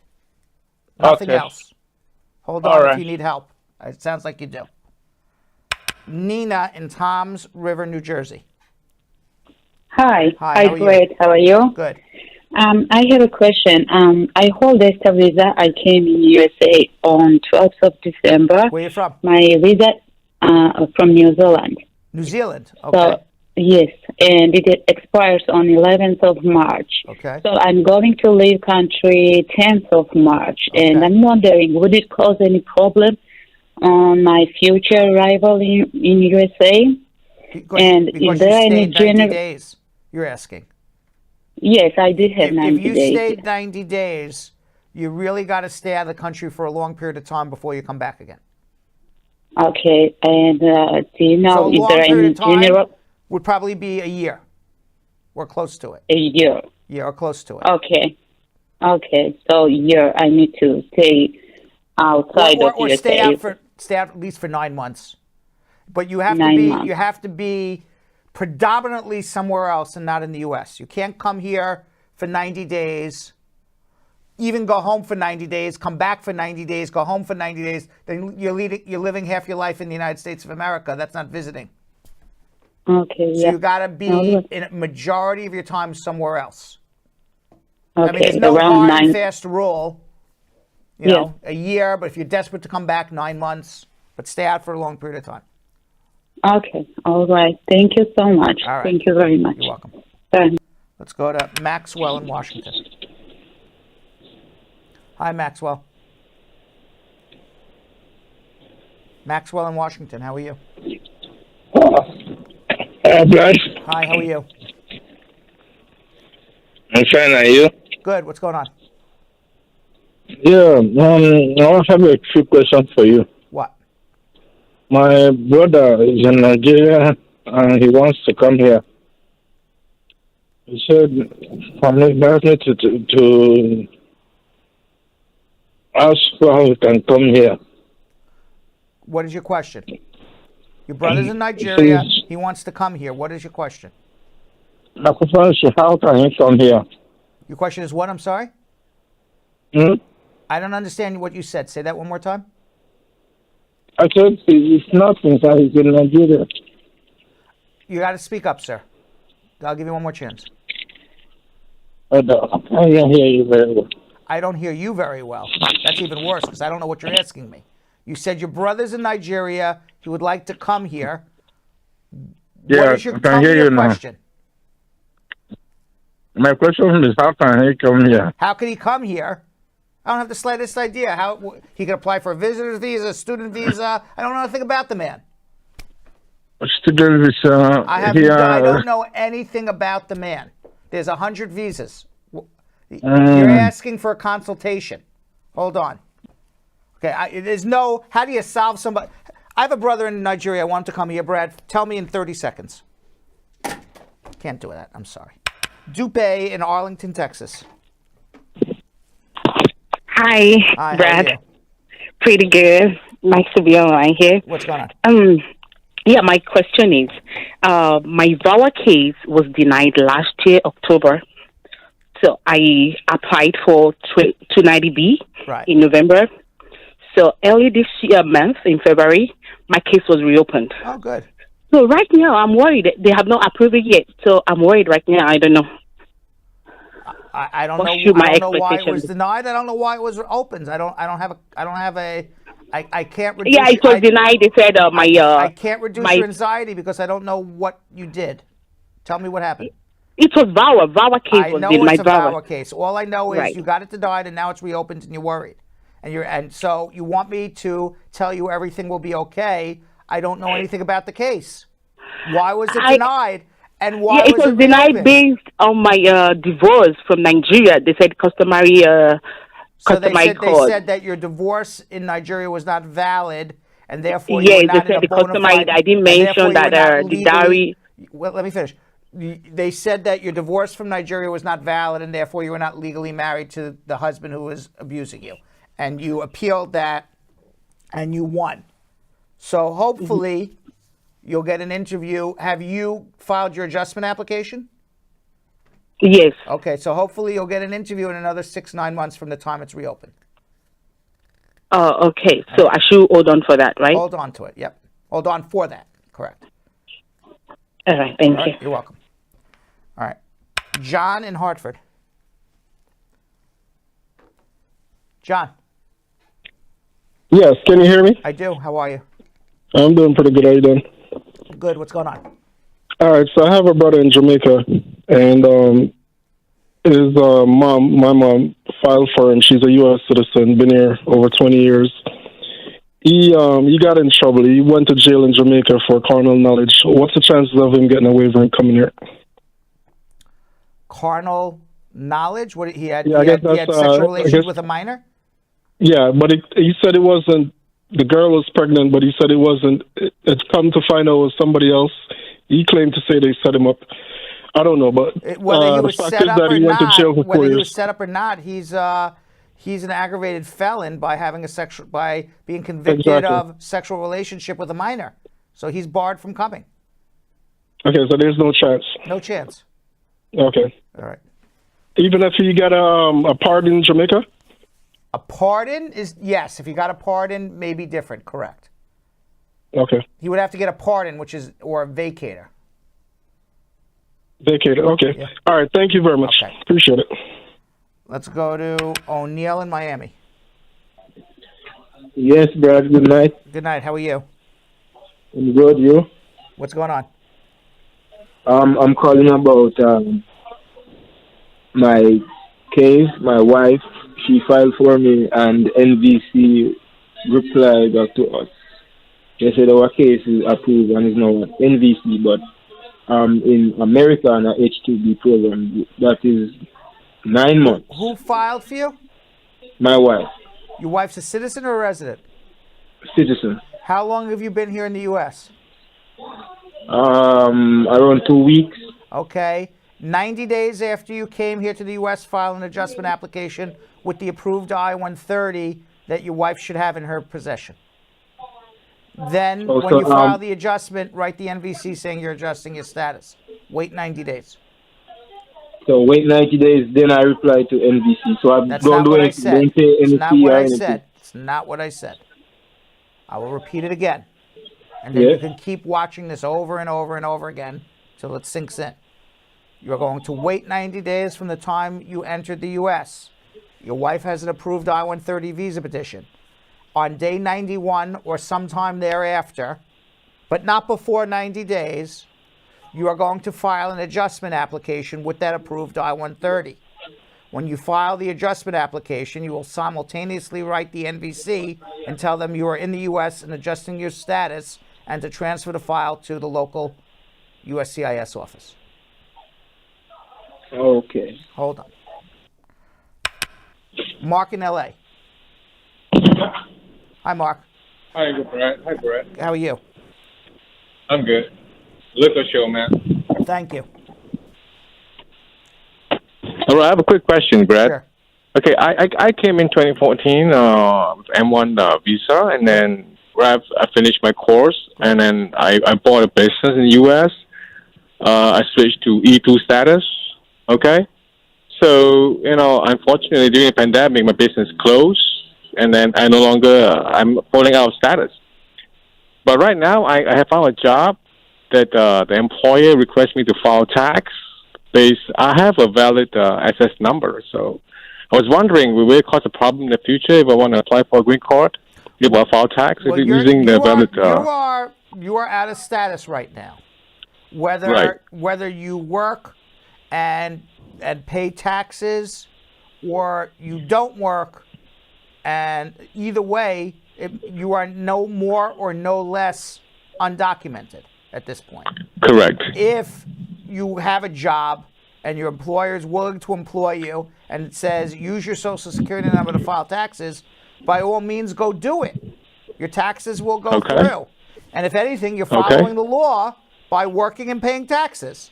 Nothing else. Hold on if you need help. It sounds like you do. Nina in Toms River, New Jersey. Hi. Hi, how are great. you? How are you? Good. I have a question. I hold a visa. I came in USA on 12th of December. Where are you from? My visa from New Zealand. New Zealand. Okay. So, yes, and it expires on 11th of March. Okay. So I'm going to leave country 10th of March, and I'm wondering, would it cause any problem on my future arrival in USA? Because you stayed 90 days, you're asking. Yes, I did have 90 days. If you stayed 90 days, you really got to stay out of the country for a long period of time before you come back again. Okay, and do you know, So a is long there period any of time general... would probably be a year. Or close to it. A year. Yeah, or close to it. Okay. Okay, so year I need to stay outside of or USA. stay out at least for 9 months. But you have 9 months. you have to be predominantly somewhere else and not in the US. You can't come here for 90 days, even go home for 90 days, come back for 90 days, go home for 90 days, then you're living half your life in the United States of America. That's not visiting. Okay, So you got to be in a majority of your time somewhere else. Okay, I mean, there's no around hard 9. and fast rule. You know, a year, but if you're desperate to come back, 9 months, but stay out for a long period of time. Okay, all right. Thank you so much. All right. Thank you very much. You're welcome. Bye. Let's go to Maxwell in Washington. Hi, Maxwell. Maxwell in Washington, how are you? Brad. Hi, how are you? I'm fine, are you? Good, what's going on? Yeah, I have a few questions for you. What? My brother is in Nigeria and he wants to come here. He said, I'm me to ask how he can come here. What is your question? Your brother's in Nigeria. He wants to come here. What is your question? My question is, how can he come here? Your question is what? I'm sorry? I don't understand what you said. Say that one more time. I said it's nothing, that he's in Nigeria. You got to speak up, sir. I'll give you one more chance. I can't hear you very well. I don't hear you very well. That's even worse because I don't know what you're asking me. You said your brother's in Nigeria. He would like to come here. Yeah, what is your, I can hear you now. question? My question is, how can he come here? How can he come here? I don't have the slightest idea. How he can apply for a visitor's visa, student visa. I don't know anything about the man. Student visa. I don't know anything about the man. There's 100 visas. You're asking for a consultation. Hold on. Okay, there's no, how do you solve somebody? I have a brother in Nigeria. I want him to come here. Brad, tell me in 30 seconds. Can't do that. I'm sorry. Dupe in Arlington, Texas. Hi, Hi, Brad. how are you? Pretty good. Nice to be online here. What's going on? Yeah, my question is, my VAWA case was denied last year, October. So I applied for 290B in November. So early this month, in February, my case was reopened. Oh, good. So right now, I'm worried. They have not approved it yet. So I'm worried right now. I don't know. I don't What know. should my I don't know why it was expectations? denied. I don't know why it was opened. I don't have a. I can't reduce. Yeah, it was denied. They said I can't reduce my- your anxiety because I don't know what you did. Tell me what happened. It was VAWA. VAWA case I was know denied. it's a VAWA case. All I know is Right. you got it denied and now it's reopened and you're worried. And so you want me to tell you everything will be okay. I don't know anything about the case. Why was it denied? And why Yeah, it was denied reopened? based on my divorce from Nigeria. They said customary So they cause. said that your divorce in Nigeria was not valid, and therefore Yeah, you were they not in said a the bona customary. fide. I didn't and therefore mention you that were not the legally- dowry. Well, let me finish. They said that your divorce from Nigeria was not valid, and therefore you were not legally married to the husband who was abusing you, and you appealed that, and you won. So hopefully you'll get an interview. Have you filed your adjustment application? Yes. Okay, so hopefully you'll get an interview in another 6-9 months from the time it's reopened. Oh, okay. So I should hold on for that, right? Hold on to it. Yep. Hold on for that. Correct. All right. Thank All you. right, you're welcome. All right. John in Hartford. John. Yes, can you hear me? I do. How are you? I'm doing pretty good. How you doing? Good. What's going on? All right, so I have a brother in Jamaica, and his my mom filed for him. She's a U.S. citizen, been here over 20 years. He got in trouble. He went to jail in Jamaica for carnal knowledge. What's the chances of him getting a waiver and coming here? Carnal knowledge? What he had? Yeah, I he guess had, he had that's, sexual I relations guess- with a minor? Yeah, but he said it wasn't. The girl was pregnant, but he said it wasn't. It's come to find out it was somebody else. He claimed to say they set him up. I don't know, but Whether he the was fact set is up that or he went to jail not, for 4 whether he years. was set up or not, he's an aggravated felon by having by being convicted Exactly. of sexual relationship with a minor. So he's barred from coming. Okay, so there's no chance. No chance. Okay. All right. Even if you got a pardon in Jamaica? A pardon is, yes, if you got a pardon, maybe different, correct. Okay. He would have to get a pardon, or a vacator. Vacated. Okay. All right. Thank you very much. Appreciate it. Let's go to O'Neill in Miami. Yes, Brad. Good night. Good night. How are you? I'm good. You? What's going on? I'm calling about my case. My wife, she filed for me, and NVC replied back to us. They said our case is approved and is now at NVC, but in America on a H-2B program, that is 9 months. Who filed for you? My wife, Your wife's a citizen or a resident? citizen. How long have you been here in the U.S.? Around 2 weeks. Okay. 90 days after you came here to the U.S., file an adjustment application with the approved I-130 that your wife should have in her possession. Then, Oh, when so, you file the adjustment, write the NVC saying you're adjusting your status. Wait 90 days. So wait 90 days, then I reply to NVC. So I That's don't not do what I anything, said. don't pay It's any not fee what or I anything. said. It's not what I said. I will repeat it again. And then Yeah. you can keep watching this over and over and over again till it sinks in. You're going to wait 90 days from the time you entered the U.S. Your wife has an approved I-130 visa petition. On day 91 or sometime thereafter, but not before 90 days, you are going to file an adjustment application with that approved I-130. When you file the adjustment application, you will simultaneously write the NVC and tell them you are in the U.S. and adjusting your status and to transfer the file to the local USCIS office. Okay. Hold on. Mark in L.A. Hi, Mark. Hi, Brad. Hi, Brad. How are you? I'm good. Liquor show, man. Thank you. All right, I have a quick question, Brad. Sure. Okay, I came in 2014 with M1 visa, and then I finished my course, and then I bought a business in the U.S. I switched to E2 status. Okay, so unfortunately during the pandemic, my business closed, and then I'm holding out of status. But right now, I have found a job that the employer requests me to file tax. I have a valid SS number, so I was wondering, will it cause a problem in the future if I want to apply for a green card? If I file tax, Well, using the valid. You are out of status right now. Whether you work and pay taxes, or you don't work, and either way, you are no more or no less undocumented at this point. Correct. If you have a job and your employer is willing to employ you and it says use your Social Security number to file taxes, by all means go do it. Your taxes will go through. And if anything, you're following the law by working and paying taxes.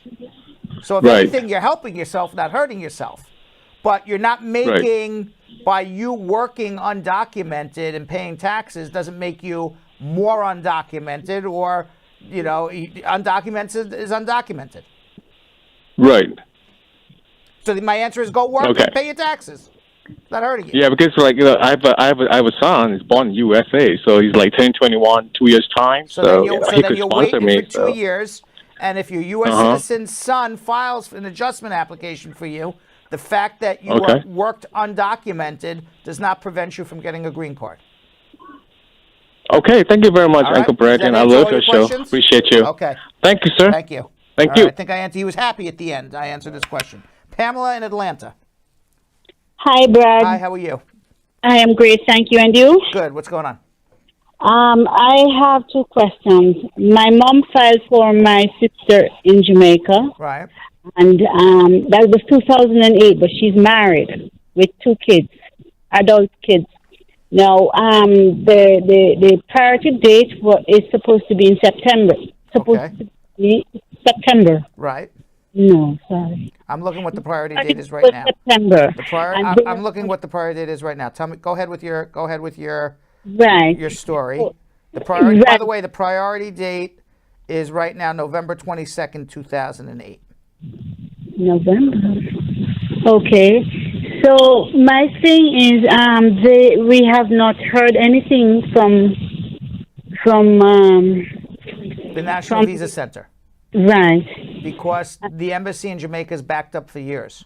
So if anything, you're helping yourself, not hurting yourself. But you're not making, by you working undocumented and paying taxes, doesn't make you more undocumented, or, undocumented is undocumented. Right. So my answer is go work and pay your taxes. Not hurting you. Yeah, because I have a son. He's born in USA, so he's like 21, 2 years time. So then he you're could sponsor me. For 2 years, and if your U.S. citizen's son files an adjustment application for you, the fact that you worked undocumented does not prevent you from getting a green card. Okay, thank you very much, Uncle Brad, and I love your show. Appreciate you. Okay. Thank you, sir. Thank you. Thank you. I think he was happy at the end. I answered this question. Pamela in Atlanta. Hi, Brad. Hi, how are you? I am great, thank you. And you? Good. What's going on? I have 2 questions. My mom filed for my sister in Jamaica. Right. And that was 2008, but she's married with 2 kids, adult kids. Now, the priority date is supposed to be in September. September. Right. No, sorry. I'm looking what the priority date is right now. September. I'm looking what the priority date is right now. Tell me. Go ahead with your your story. The priority. By the way, the priority date is right now November 22nd, 2008. November. Okay. So my thing is, we have not heard anything from the National Visa Center. Right. Because the embassy in Jamaica is backed up for years.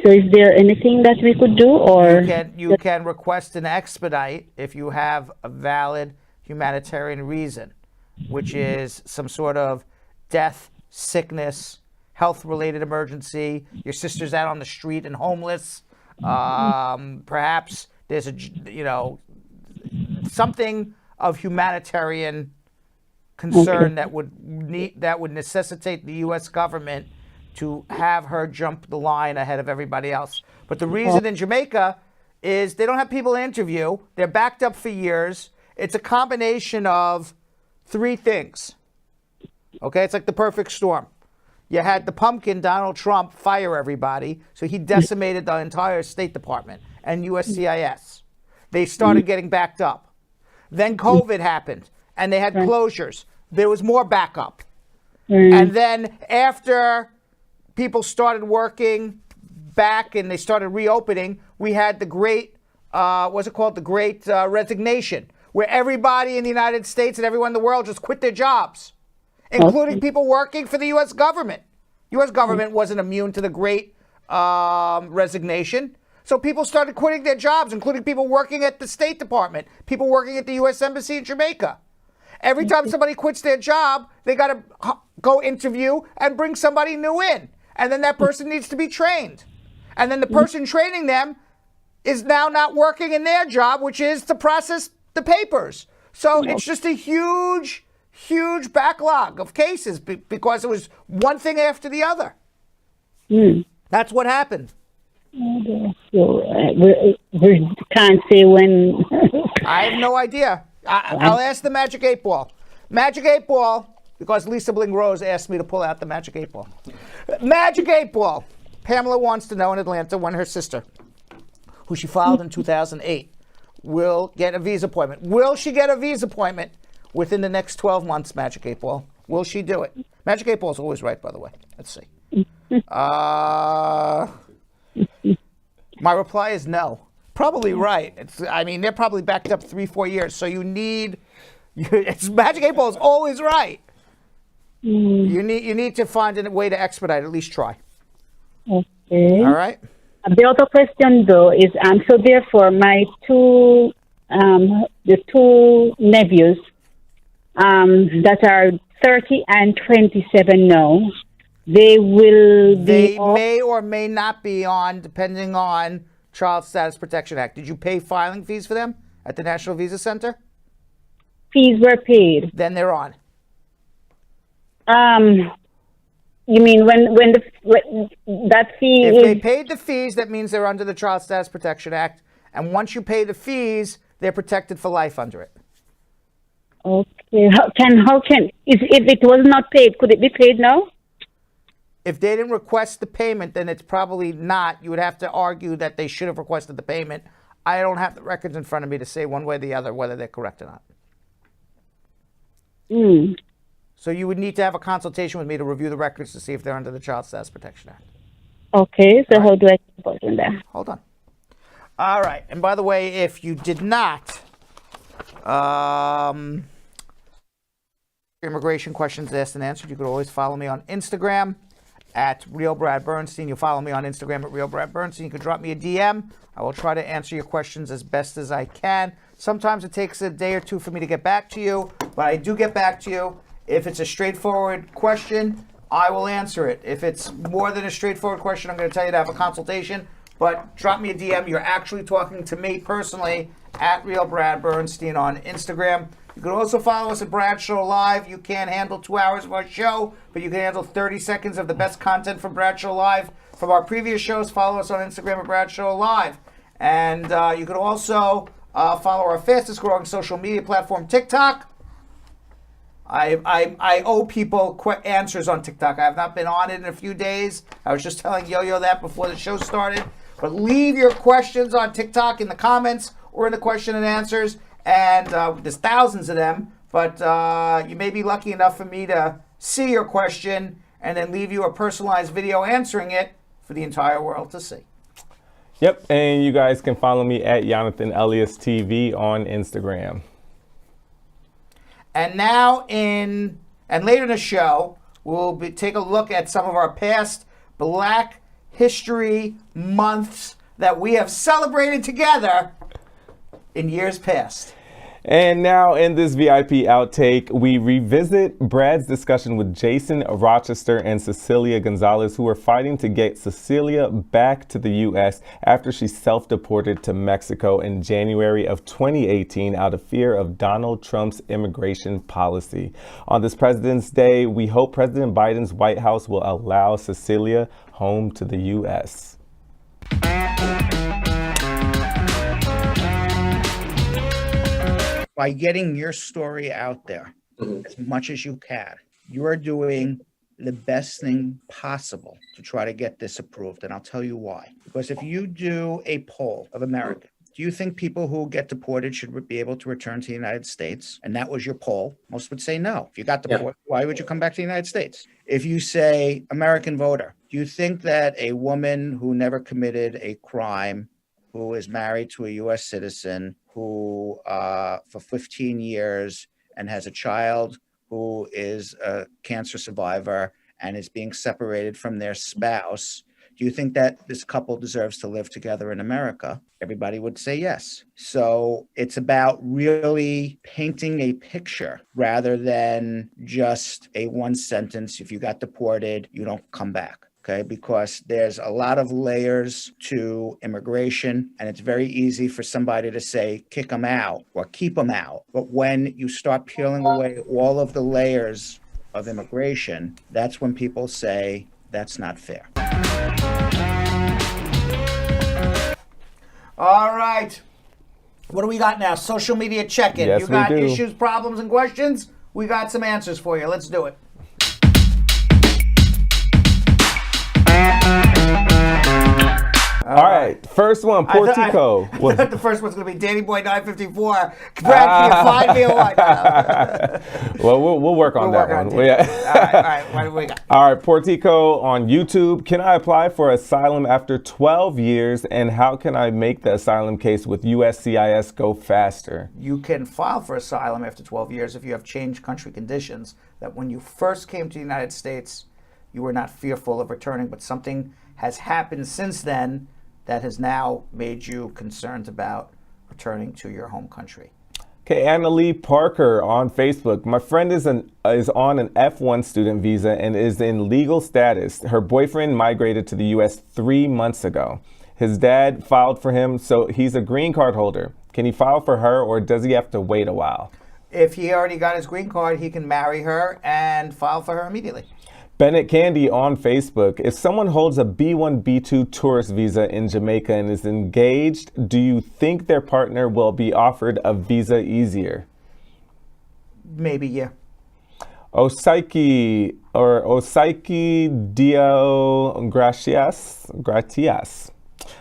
So is there anything that we could do, or you can request an expedite if you have a valid humanitarian reason, which is some sort of death, sickness, health-related emergency. Your sister's out on the street and homeless. Perhaps there's something of humanitarian concern that would necessitate the U.S. government to have her jump the line ahead of everybody else. But the reason in Jamaica is they don't have people to interview. They're backed up for years. It's a combination of 3 things. Okay, it's like the perfect storm. You had the pumpkin, Donald Trump, fire everybody, so he decimated the entire State Department and USCIS. They started getting backed up. Then COVID happened, and they had closures. There was more backup. And then after people started working back and they started reopening, we had the great, what's it called? The great resignation, where everybody in the United States and everyone in the world just quit their jobs, including people working for the U.S. government. U.S. government wasn't immune to the great resignation. So people started quitting their jobs, including people working at the State Department, people working at the U.S. Embassy in Jamaica. Every time somebody quits their job, they got to go interview and bring somebody new in. And then that person needs to be trained. And then the person training them is now not working in their job, which is to process the papers. So it's just a huge, huge backlog of cases because it was one thing after the other. That's what happened. We can't say when. I have no idea. I'll ask the Magic 8 Ball. Magic 8 Ball, because Lisa Bling Rose asked me to pull out the Magic 8 Ball. Magic 8 Ball. Pamela wants to know in Atlanta when her sister, who she filed in 2008, will get a visa appointment. Will she get a visa appointment within the next 12 months, Magic 8 Ball? Will she do it? Magic 8 Ball is always right, by the way. Let's see. My reply is no. Probably right. They're probably backed up 3-4 years. So you need. Magic 8 Ball is always right. You need to find a way to expedite. At least try. Okay. All right. The other question though is so therefore my two the two nephews that are 30 and 27 now, they may or may not be on, depending on Child Status Protection Act. Did you pay filing fees for them at the National Visa Center? Fees were paid. Then they're on. You mean when that fee If is... they paid the fees, that means they're under the Child Status Protection Act. And once you pay the fees, they're protected for life under it. Okay. If it was not paid, could it be paid now? If they didn't request the payment, then it's probably not. You would have to argue that they should have requested the payment. I don't have the records in front of me to say one way or the other whether they're correct or not. So you would need to have a consultation with me to review the records to see if they're under the Child Status Protection Act. Okay, so how do I put in there? Hold on. All right. And by the way, if you did not, immigration questions asked and answered, you could always follow me on Instagram at Real Brad Bernstein. You follow me on Instagram at Real Brad Bernstein. You can drop me a DM. I will try to answer your questions as best as I can. Sometimes it takes a day or two for me to get back to you, but I do get back to you. If it's a straightforward question, I will answer it. If it's more than a straightforward question, I'm going to tell you to have a consultation. But drop me a DM. You're actually talking to me personally at Real Brad Bernstein on Instagram. You can also follow us at Brad Show Live. You can't handle 2 hours of our show, but you can handle 30 seconds of the best content from Brad Show Live. From our previous shows, follow us on Instagram at Brad Show Live. And you can also follow our fastest growing social media platform, TikTok. I owe people answers on TikTok. I have not been on it in a few days. I was just telling Yo-Yo that before the show started. But leave your questions on TikTok in the comments or in the question and answers. And there's thousands of them. But you may be lucky enough for me to see your question and then leave you a personalized video answering it for the entire world to see. Yep, and you guys can follow me at Jonathan Elias TV on Instagram. And now later in the show, we'll take a look at some of our past Black History Months that we have celebrated together in years past. And now in this VIP outtake, we revisit Brad's discussion with Jason Rochester and Cecilia Gonzalez, who are fighting to get Cecilia back to the U.S. after she self-deported to Mexico in January of 2018 out of fear of Donald Trump's immigration policy. On this President's Day, we hope President Biden's White House will allow Cecilia home to the U.S. By getting your story out there as much as you can, you are doing the best thing possible to try to get this approved. And I'll tell you why. Because if you do a poll of America, do you think people who get deported should be able to return to the United States? And that was your poll. Most would say no. If you got deported, why would you come back to the United States? If you say American voter, do you think that a woman who never committed a crime, who is married to a U.S. citizen, who for 15 years and has a child who is a cancer survivor and is being separated from their spouse, do you think that this couple deserves to live together in America? Everybody would say yes. So it's about really painting a picture rather than just a one sentence, if you got deported, you don't come back. Okay, because there's a lot of layers to immigration, and it's very easy for somebody to say, kick them out or keep them out. But when you start peeling away all of the layers of immigration, that's when people say, that's not fair. All right. What do we got now? Social media check-in. Yes, you got we do. issues, problems, and questions? We got some answers for you. Let's do it. All right. First one, Portico. I thought the first one's going to be Danny Boy 954. Brad, can you find me a what? Well, we'll work on that one. All right. What do we got? All right, Portico on YouTube. Can I apply for asylum after 12 years, and how can I make the asylum case with USCIS go faster? You can file for asylum after 12 years if you have changed country conditions, that when you first came to the United States, you were not fearful of returning, but something has happened since then that has now made you concerned about returning to your home country. Okay, Annalie Parker on Facebook. My friend is on an F1 student visa and is in legal status. Her boyfriend migrated to the U.S. 3 months ago. His dad filed for him, so he's a green card holder. Can he file for her, or does he have to wait a while? If he already got his green card, he can marry her and file for her immediately. Bennett Candy on Facebook. If someone holds a B1, B2 tourist visa in Jamaica and is engaged, do you think their partner will be offered a visa easier? Maybe, yeah. Osaiki Dio Gratias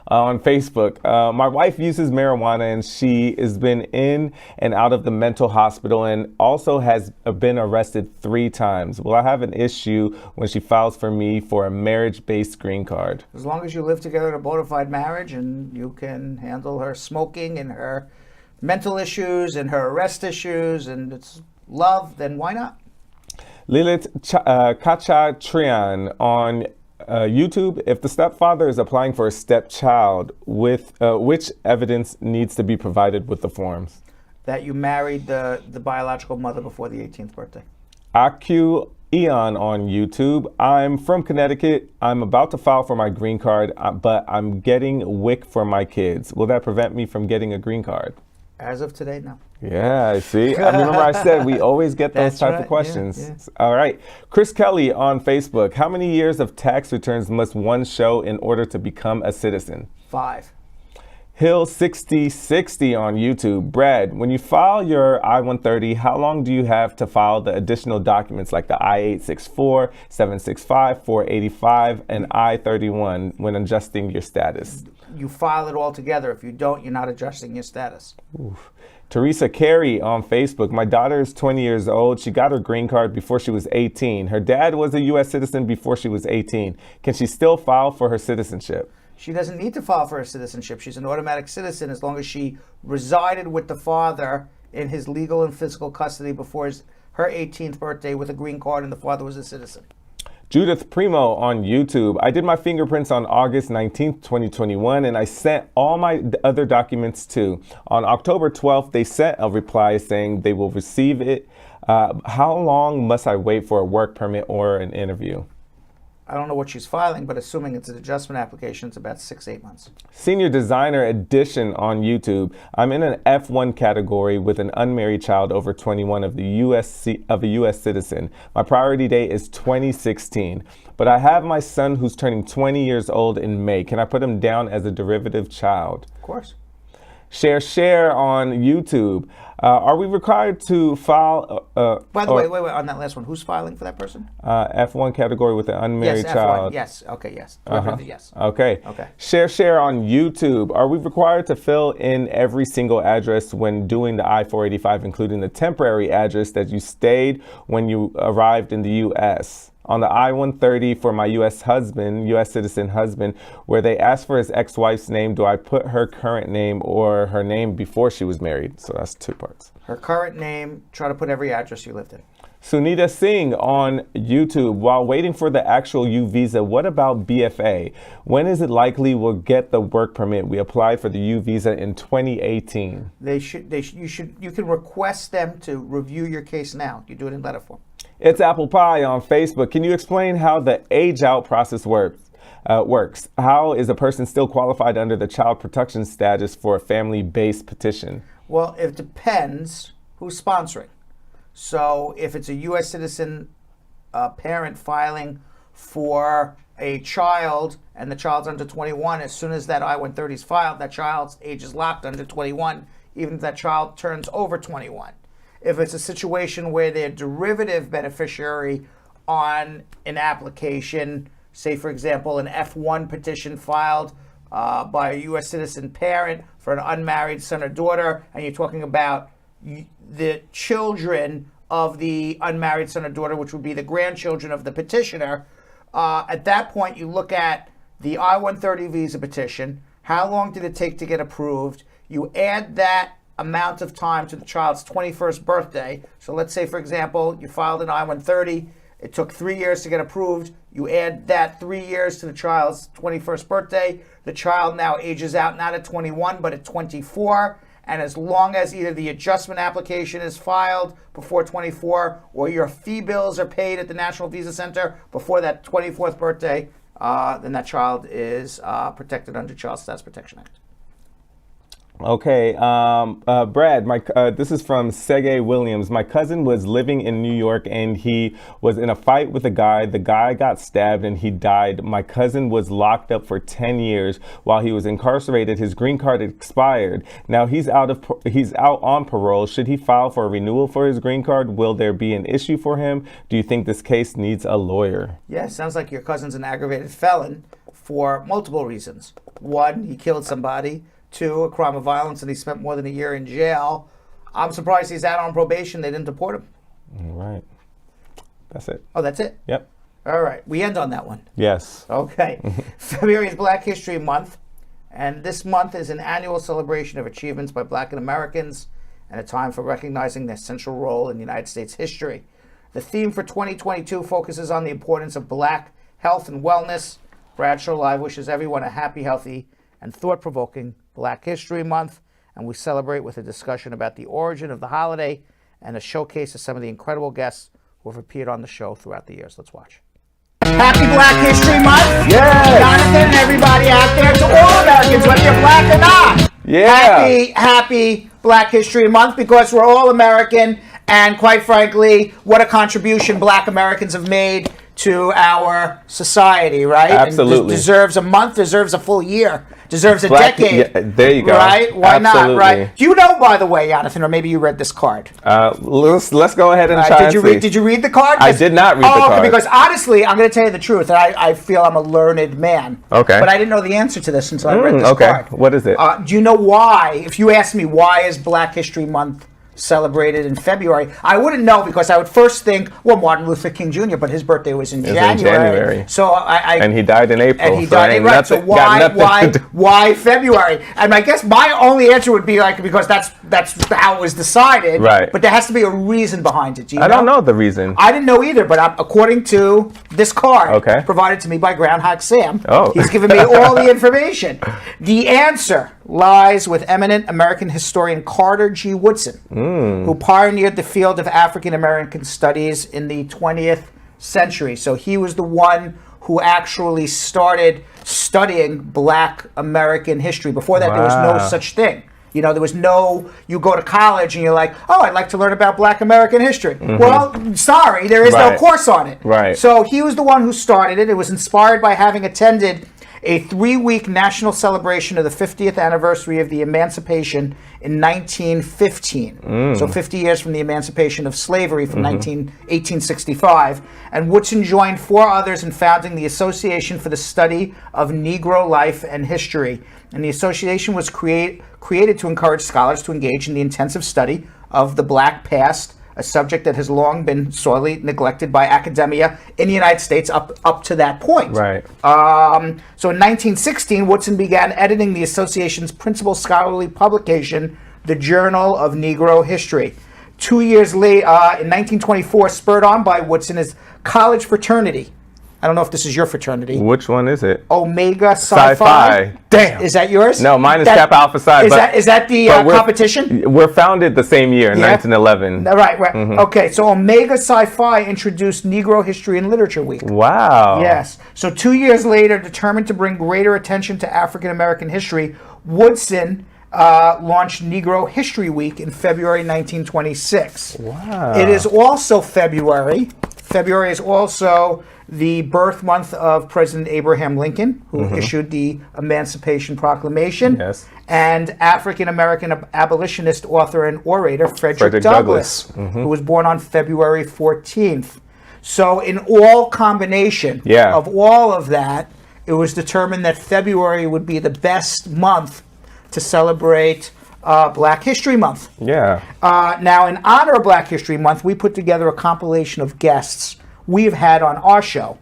on Facebook. My wife uses marijuana and she has been in and out of the mental hospital and also has been arrested 3 times. Will I have an issue when she files for me for a marriage-based green card? As long as you live together in a bona fide marriage and you can handle her smoking and her mental issues and her arrest issues and it's love, then why not? Lilith Kachatrian on YouTube. If the stepfather is applying for a stepchild, with which evidence needs to be provided with the forms? That you married the biological mother before the 18th birthday. AQ Eon on YouTube. I'm from Connecticut. I'm about to file for my green card, but I'm getting WIC for my kids. Will that prevent me from getting a green card? As of today, no. Yeah, see, I remember I said we always get those type of questions. Yeah. All right. Chris Kelly on Facebook. How many years of tax returns must one show in order to become a citizen? 5. Hill 6060 on YouTube. Brad, when you file your I-130, how long do you have to file the additional documents like the I-864, 765, 485, and I-31 when adjusting your status? You file it all together. If you don't, you're not adjusting your status. Oof. Teresa Carey on Facebook. My daughter is 20 years old. She got her green card before she was 18. Her dad was a U.S. citizen before she was 18. Can she still file for her citizenship? She doesn't need to file for her citizenship. She's an automatic citizen as long as she resided with the father in his legal and physical custody before her 18th birthday with a green card and the father was a citizen. Judith Primo on YouTube. I did my fingerprints on August 19th, 2021, and I sent all my other documents too. On October 12th, they sent a reply saying they will receive it. How long must I wait for a work permit or an interview? I don't know what she's filing, but assuming it's an adjustment application, it's about 6-8 months. Senior Designer Edition on YouTube. I'm in an F1 category with an unmarried child over 21 of a U.S. citizen. My priority date is 2016, but I have my son who's turning 20 years old in May. Can I put him down as a derivative child? Of course. Share on YouTube. Are we required to file? By the way, wait, on that last one, who's filing for that person? F1 category with an unmarried yes, child. F1, yes, okay, yes. Yes. Okay. Share on YouTube. Are we required to fill in every single address when doing the I-485, including the temporary address that you stayed when you arrived in the U.S.? On the I-130 for my U.S. citizen husband, where they asked for his ex-wife's name, do I put her current name or her name before she was married? So that's 2 parts. Her current name, try to put every address you lived in. Sunita Singh on YouTube. While waiting for the actual U visa, what about BFA? When is it likely we'll get the work permit? We applied for the U visa in 2018. You can request them to review your case now. You do it in letter form. It's Apple Pie on Facebook. Can you explain how the age out process works? How is a person still qualified under the child protection status for a family-based petition? Well, it depends who's sponsoring. So if it's a U.S. citizen parent filing for a child and the child's under 21, as soon as that I-130 is filed, that child's age is locked under 21, even if that child turns over 21. If it's a situation where they're derivative beneficiary on an application, say, for example, an F1 petition filed by a U.S. citizen parent for an unmarried son or daughter, and you're talking about the children of the unmarried son or daughter, which would be the grandchildren of the petitioner, at that point you look at the I-130 visa petition, how long did it take to get approved, you add that amount of time to the child's 21st birthday. So let's say, for example, you filed an I-130, it took 3 years to get approved, you add that 3 years to the child's 21st birthday, the child now ages out not at 21 but at 24, and as long as either the adjustment application is filed before 24 or your fee bills are paid at the National Visa Center before that 24th birthday, then that child is protected under Child Status Protection Act. Okay, Brad, this is from Sege Williams. My cousin was living in New York and he was in a fight with a guy. The guy got stabbed and he died. My cousin was locked up for 10 years. While he was incarcerated, his green card expired. Now he's out on parole. Should he file for a renewal for his green card? Will there be an issue for him? Do you think this case needs a lawyer? Yeah, sounds like your cousin's an aggravated felon for multiple reasons. One, he killed somebody. 2, a crime of violence, and he spent more than a year in jail. I'm surprised he's out on probation. They didn't deport him. All right. That's it. Oh, that's it? Yep. All right. We end on that one. Yes. Okay. February is Black History Month, and this month is an annual celebration of achievements by Black Americans and a time for recognizing their central role in United States history. The theme for 2022 focuses on the importance of Black health and wellness. Bradshaw Live wishes everyone a happy, healthy, and thought-provoking Black History Month, and we celebrate with a discussion about the origin of the holiday and a showcase of some of the incredible guests who have appeared on the show throughout the years. Let's watch. Happy Black History Month! Yeah! Jonathan and everybody out there, to all Americans, whether you're Black or not. Yeah! Happy Black History Month, because we're all American, and quite frankly, what a contribution Black Americans have made to our society, right? Absolutely. And deserves a month, deserves a full year, deserves a decade. Yeah, there you go. Right? Why Absolutely. not, right? Do you know, by the way, Jonathan, or maybe you read this card? Let's go ahead and try and see. Did you read the card? I did not read the card. Okay, because honestly, I'm going to tell you the truth, and I feel I'm a learned man. Okay. But I didn't know the answer to this until I read this card. What is it? Do you know why? If you ask me why is Black History Month celebrated in February, I wouldn't know, because I would first think, well, Martin Luther King Jr., but his birthday was in January. So and he died in April. And he died in April. So why February? And I guess my only answer would be because that's how it was decided. Right. But there has to be a reason behind it. Do you know? I don't know the reason. I didn't know either, but according to this card provided to me by Groundhog Sam, he's given me all the information. The answer lies with eminent American historian Carter G. Woodson, who pioneered the field of African American studies in the 20th century. So he was the one who actually started studying Black American history. Before that, there was no such thing. You know, there was no, you go to college and you're like, oh, I'd like to learn about Black American history. Well, sorry, there is no course on it. Right. So he was the one who started it. It was inspired by having attended a 3-week national celebration of the 50th anniversary of the emancipation in 1915. So 50 years from the emancipation of slavery from 1865. And Woodson joined 4 others in founding the Association for the Study of Negro Life and History. And the association was created to encourage scholars to engage in the intensive study of the Black past, a subject that has long been sorely neglected by academia in the United States up to that point. Right. So in 1916, Woodson began editing the association's principal scholarly publication, the Journal of Negro History. 2 years later, in 1924, spurred on by Woodson, his college fraternity. I don't know if this is your fraternity. Which one is it? Omega Psi Phi. Damn. Is that yours? No, mine is Kappa Alpha Psi. Is that the competition? We're founded the same year, 1911. Right. Okay, so Omega Psi Phi introduced Negro History and Literature Week. Wow. Yes. So 2 years later, determined to bring greater attention to African American history, Woodson launched Negro History Week in February 1926. Wow. It is also February February is also the birth month of President Abraham Lincoln, who issued the Emancipation Proclamation. Yes. And African-American abolitionist author and orator Frederick Douglass, who was born on February 14th. So in all combination of all of that, it was determined that February would be the best month to celebrate Black History Month. Yeah. Now, in honor of Black History Month, we put together a compilation of guests we've had on our show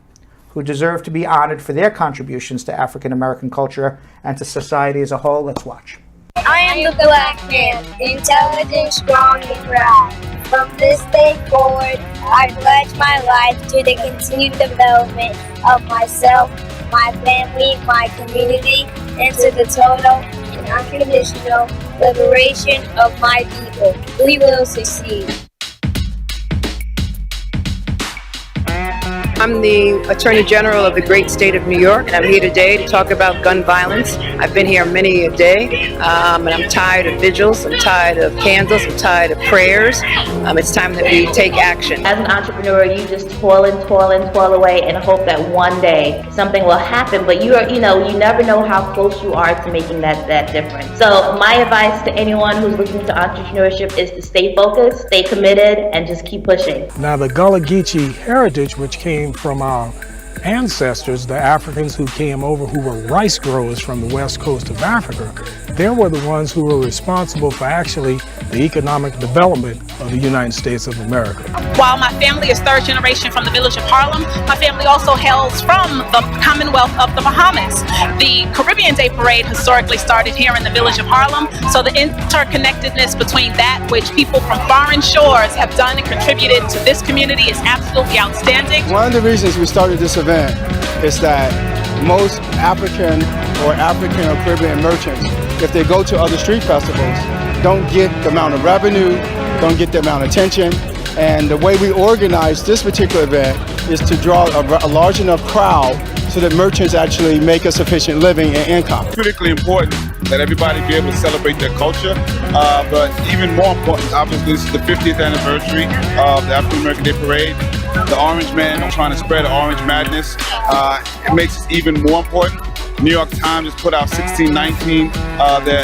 who deserve to be honored for their contributions to African American culture and to society as a whole. Let's watch. I am the Black man, intelligent, strong, and proud. From this day forward, I pledge my life to the continued development of myself, my family, my community, and to the total and unconditional liberation of my people. We will succeed. I'm the Attorney General of the great state of New York, and I'm here today to talk about gun violence. I've been here many a day, and I'm tired of vigils, I'm tired of candles, I'm tired of prayers. It's time that we take action. As an entrepreneur, you just toil away and hope that one day something will happen, but you never know how close you are to making that difference. So my advice to anyone who's listening to entrepreneurship is to stay focused, stay committed, and just keep pushing. Now the Gullah Geechee heritage, which came from our ancestors, the Africans who came over, who were rice growers from the west coast of Africa, they were the ones who were responsible for actually the economic development of the United States of America. While my family is third generation from the village of Harlem, my family also hails from the Commonwealth of the Bahamas. The Caribbean Day Parade historically started here in the village of Harlem, so the interconnectedness between that which people from foreign shores have done and contributed to this community is absolutely outstanding. One of the reasons we started this event is that most African or Caribbean merchants, if they go to other street festivals, don't get the amount of revenue, don't get the amount of attention. And the way we organize this particular event is to draw a large enough crowd so that merchants actually make a sufficient living and income. It's critically important that everybody be able to celebrate their culture, but even more important, obviously, this is the 50th anniversary of the African American Day Parade. The Orange Man trying to spread orange madness. It makes it even more important. New York Times just put out 1619, the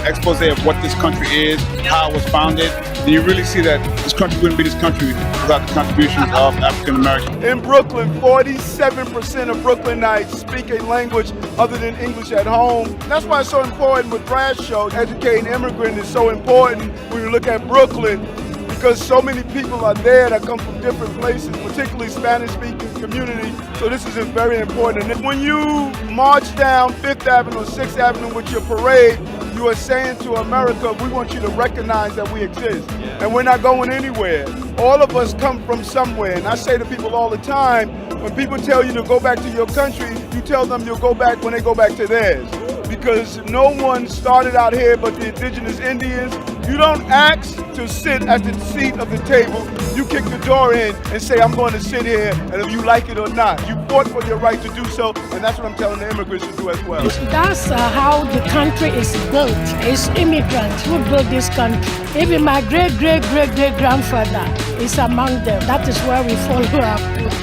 expose of what this country is, how it was founded. And you really see that this country wouldn't be this country without the contributions of African Americans. In Brooklyn, 47% of Brooklynites speak a language other than English at home. That's why it's so important with Brad's show. Educating immigrants is so important when you look at Brooklyn, because so many people are there that come from different places, particularly Spanish-speaking community. So this is very important. And when you march down 5th Avenue or 6th Avenue with your parade, you are saying to America, we want you to recognize that we exist. And we're not going anywhere. All of us come from somewhere. And I say to people all the time, when people tell you to go back to your country, you tell them you'll go back when they go back to theirs. Because no one started out here but the indigenous Indians. You don't ask to sit at the seat of the table. You kick the door in and say, I'm going to sit here, and if you like it or not. You fought for your right to do so, and that's what I'm telling the immigrants to do as well. That's how the country is built. It's immigrants who built this country. Even my great-great-great-great-grandfather is among them. That is where we follow up.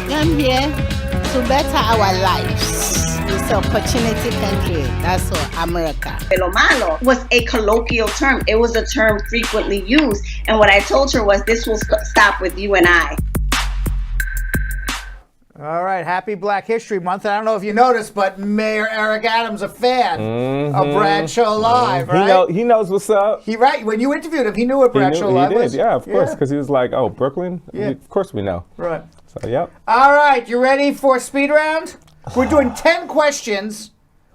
I'm here to better our lives. It's an opportunity country. That's all, America. Lo malo was a colloquial term. It was a term frequently used. And what I told her was, this will stop with you and I. All right, happy Black History Month. I don't know if you noticed, but Mayor Eric Adams a fan of Brad Show Live, right? He knows what's up. Right, when you interviewed him, he knew what Brad Show Live was. Yeah, of course, because he was like, oh, Brooklyn? Yeah. Of course we know. Right. So, yep. All right, you ready for speed round? We're doing 10 questions.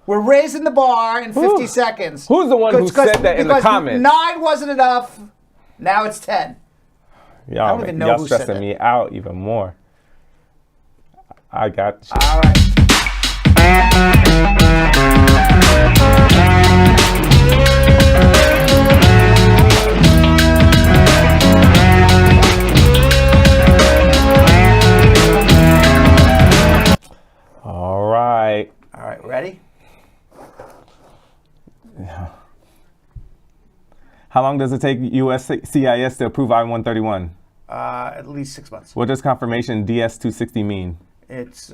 We're raising the bar in 50 seconds. Who's the one who said that in the comments? 9 wasn't enough. Now it's 10. Y'all stressing me out even more. I got you. All right. All right. All right, ready? How long does it take USCIS to approve I-131? At least 6 months. What does confirmation DS-260 mean? It's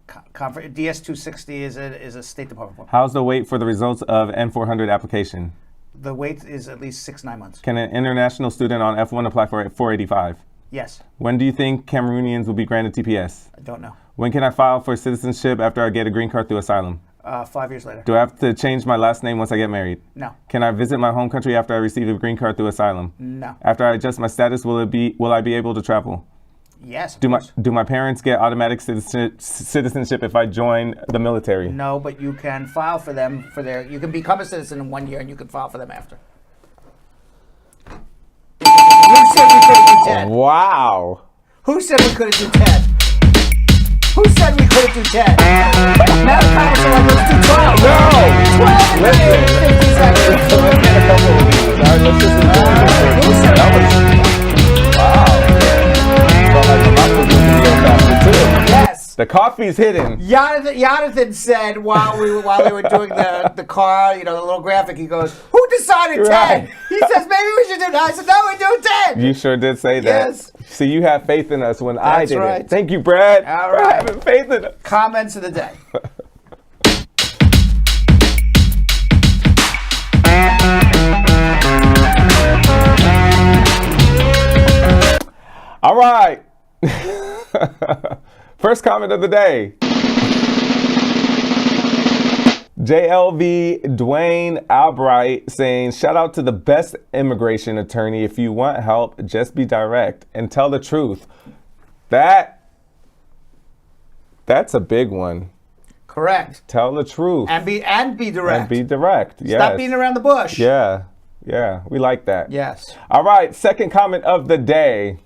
DS-260 is a State Department form. How's the wait for the results of N400 application? The wait is at least 6-9 months. Can an international student on F1 apply for 485? Yes. When do you think Cameroonians will be granted TPS? I don't know. When can I file for citizenship after I get a green card through asylum? 5 years later. Do I have to change my last name once I get married? No. Can I visit my home country after I receive a green card through asylum? No. After I adjust my status, will I be able to travel? Yes. Do my parents get automatic citizenship if I join the military? No, but you can file for them you can become a citizen in 1 year and you can file for them after. Who said we couldn't do 10? Wow. Who said we couldn't do 10? Who said we couldn't do 10? Now the comments are like, let's do 12. No! 12 Listen. 50 seconds. Let's get a couple of these. All right, let's just Who said that was... Wow. Felt like the mouth was going to be faster too. Yes. The coffee's hidden. Jonathan said while they were doing the car, the little graphic, he goes, "Who decided 10?" Right. He says, "Maybe we should do 9." I said, "No, we're doing 10." You sure did say that. Yes. See, you have faith in us when I That's did right. it. Thank you, Brad. All for right. having faith in us. Comments of the day. All right. First comment of the day. JLV Dwayne Albright saying, shout out to the best immigration attorney. If you want help, just be direct and tell the truth. That's a big one. Correct. Tell the truth. And be direct. And be direct. Yes. Stop beating around the bush. Yeah. We like that. Yes. All right. Second comment of the day.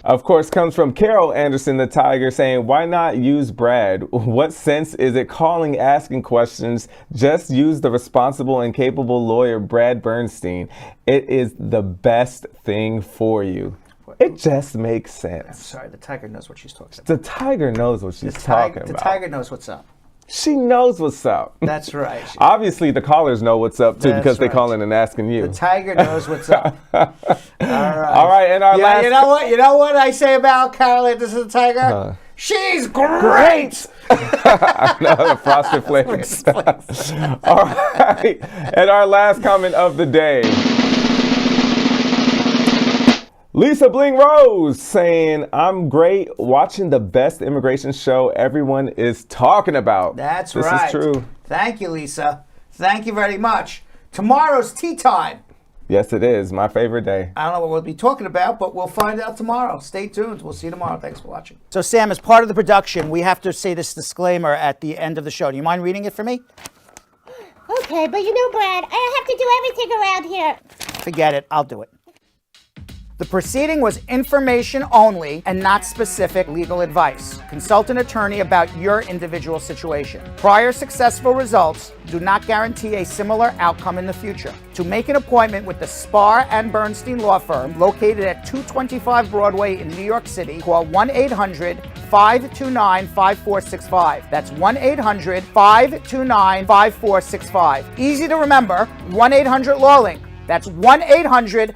Of course, comes from Carol Anderson, the Tiger, saying, why not use Brad? What sense is it calling, asking questions? Just use the responsible and capable lawyer, Brad Bernstein. It is the best thing for you. It just makes sense. I'm sorry, the Tiger knows what she's talking about. The Tiger knows what she's talking about. The Tiger knows what's up. She knows what's up. That's right. Obviously, the callers know what's up, too, because they call in and asking you. The Tiger knows what's up. All right. All right, and our last... You know what I say about Carol Anderson, the Tiger? She's great! I know, the Frosted Flakes. All right, and our last comment of the day. Lisa Bling Rose saying, I'm great watching the best immigration show everyone is talking about. That's this right. This is true. Thank you, Lisa. Thank you very much. Tomorrow's tea time. Yes, it is. My favorite day. I don't know what we'll be talking about, but we'll find out tomorrow. Stay tuned. We'll see you tomorrow. Thanks for watching. So, Sam, as part of the production, we have to say this disclaimer at the end of the show. Do you mind reading it for me? Okay, but Brad, I have to do everything around here. Forget it. I'll do it. The proceeding was information only and not specific legal advice. Consult an attorney about your individual situation. Prior successful results do not guarantee a similar outcome in the future. To make an appointment with the Spar and Bernstein Law Firm, located at 225 Broadway in New York City, call 1-800-529-5465. That's 1-800-529-5465. Easy to remember, 1-800-LAWLINK. That's 1-800-LAWLINK.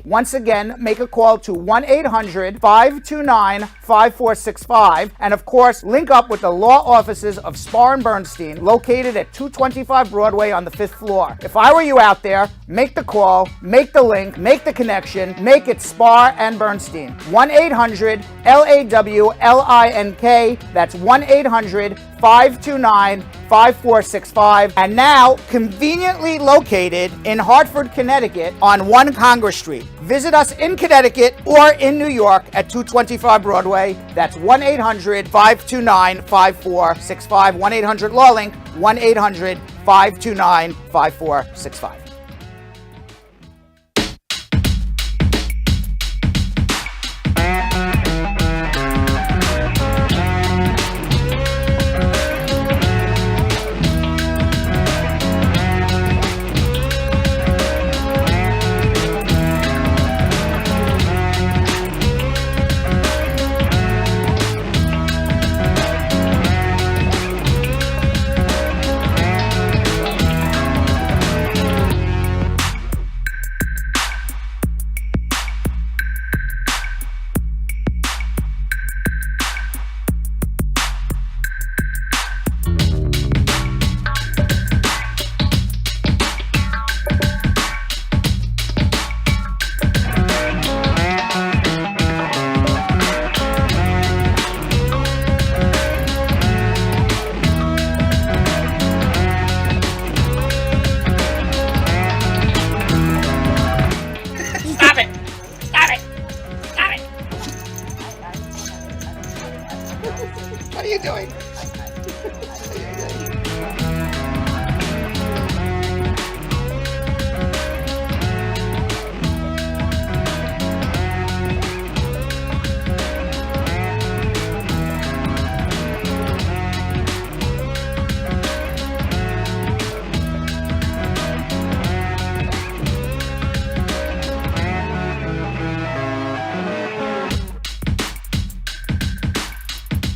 Once again, make a call to 1-800-529-5465. And of course, link up with the law offices of Spar and Bernstein, located at 225 Broadway on the 5th floor. If I were you out there, make the call, make the link, make the connection, make it Spar and Bernstein. 1-800-LAWLINK. That's 1-800-529-5465. And now, conveniently located in Hartford, Connecticut on 1 Congress Street. Visit us in Connecticut or in New York at 225 Broadway. That's 1-800-529-5465. 1-800-LAWLINK. 1-800-529-5465.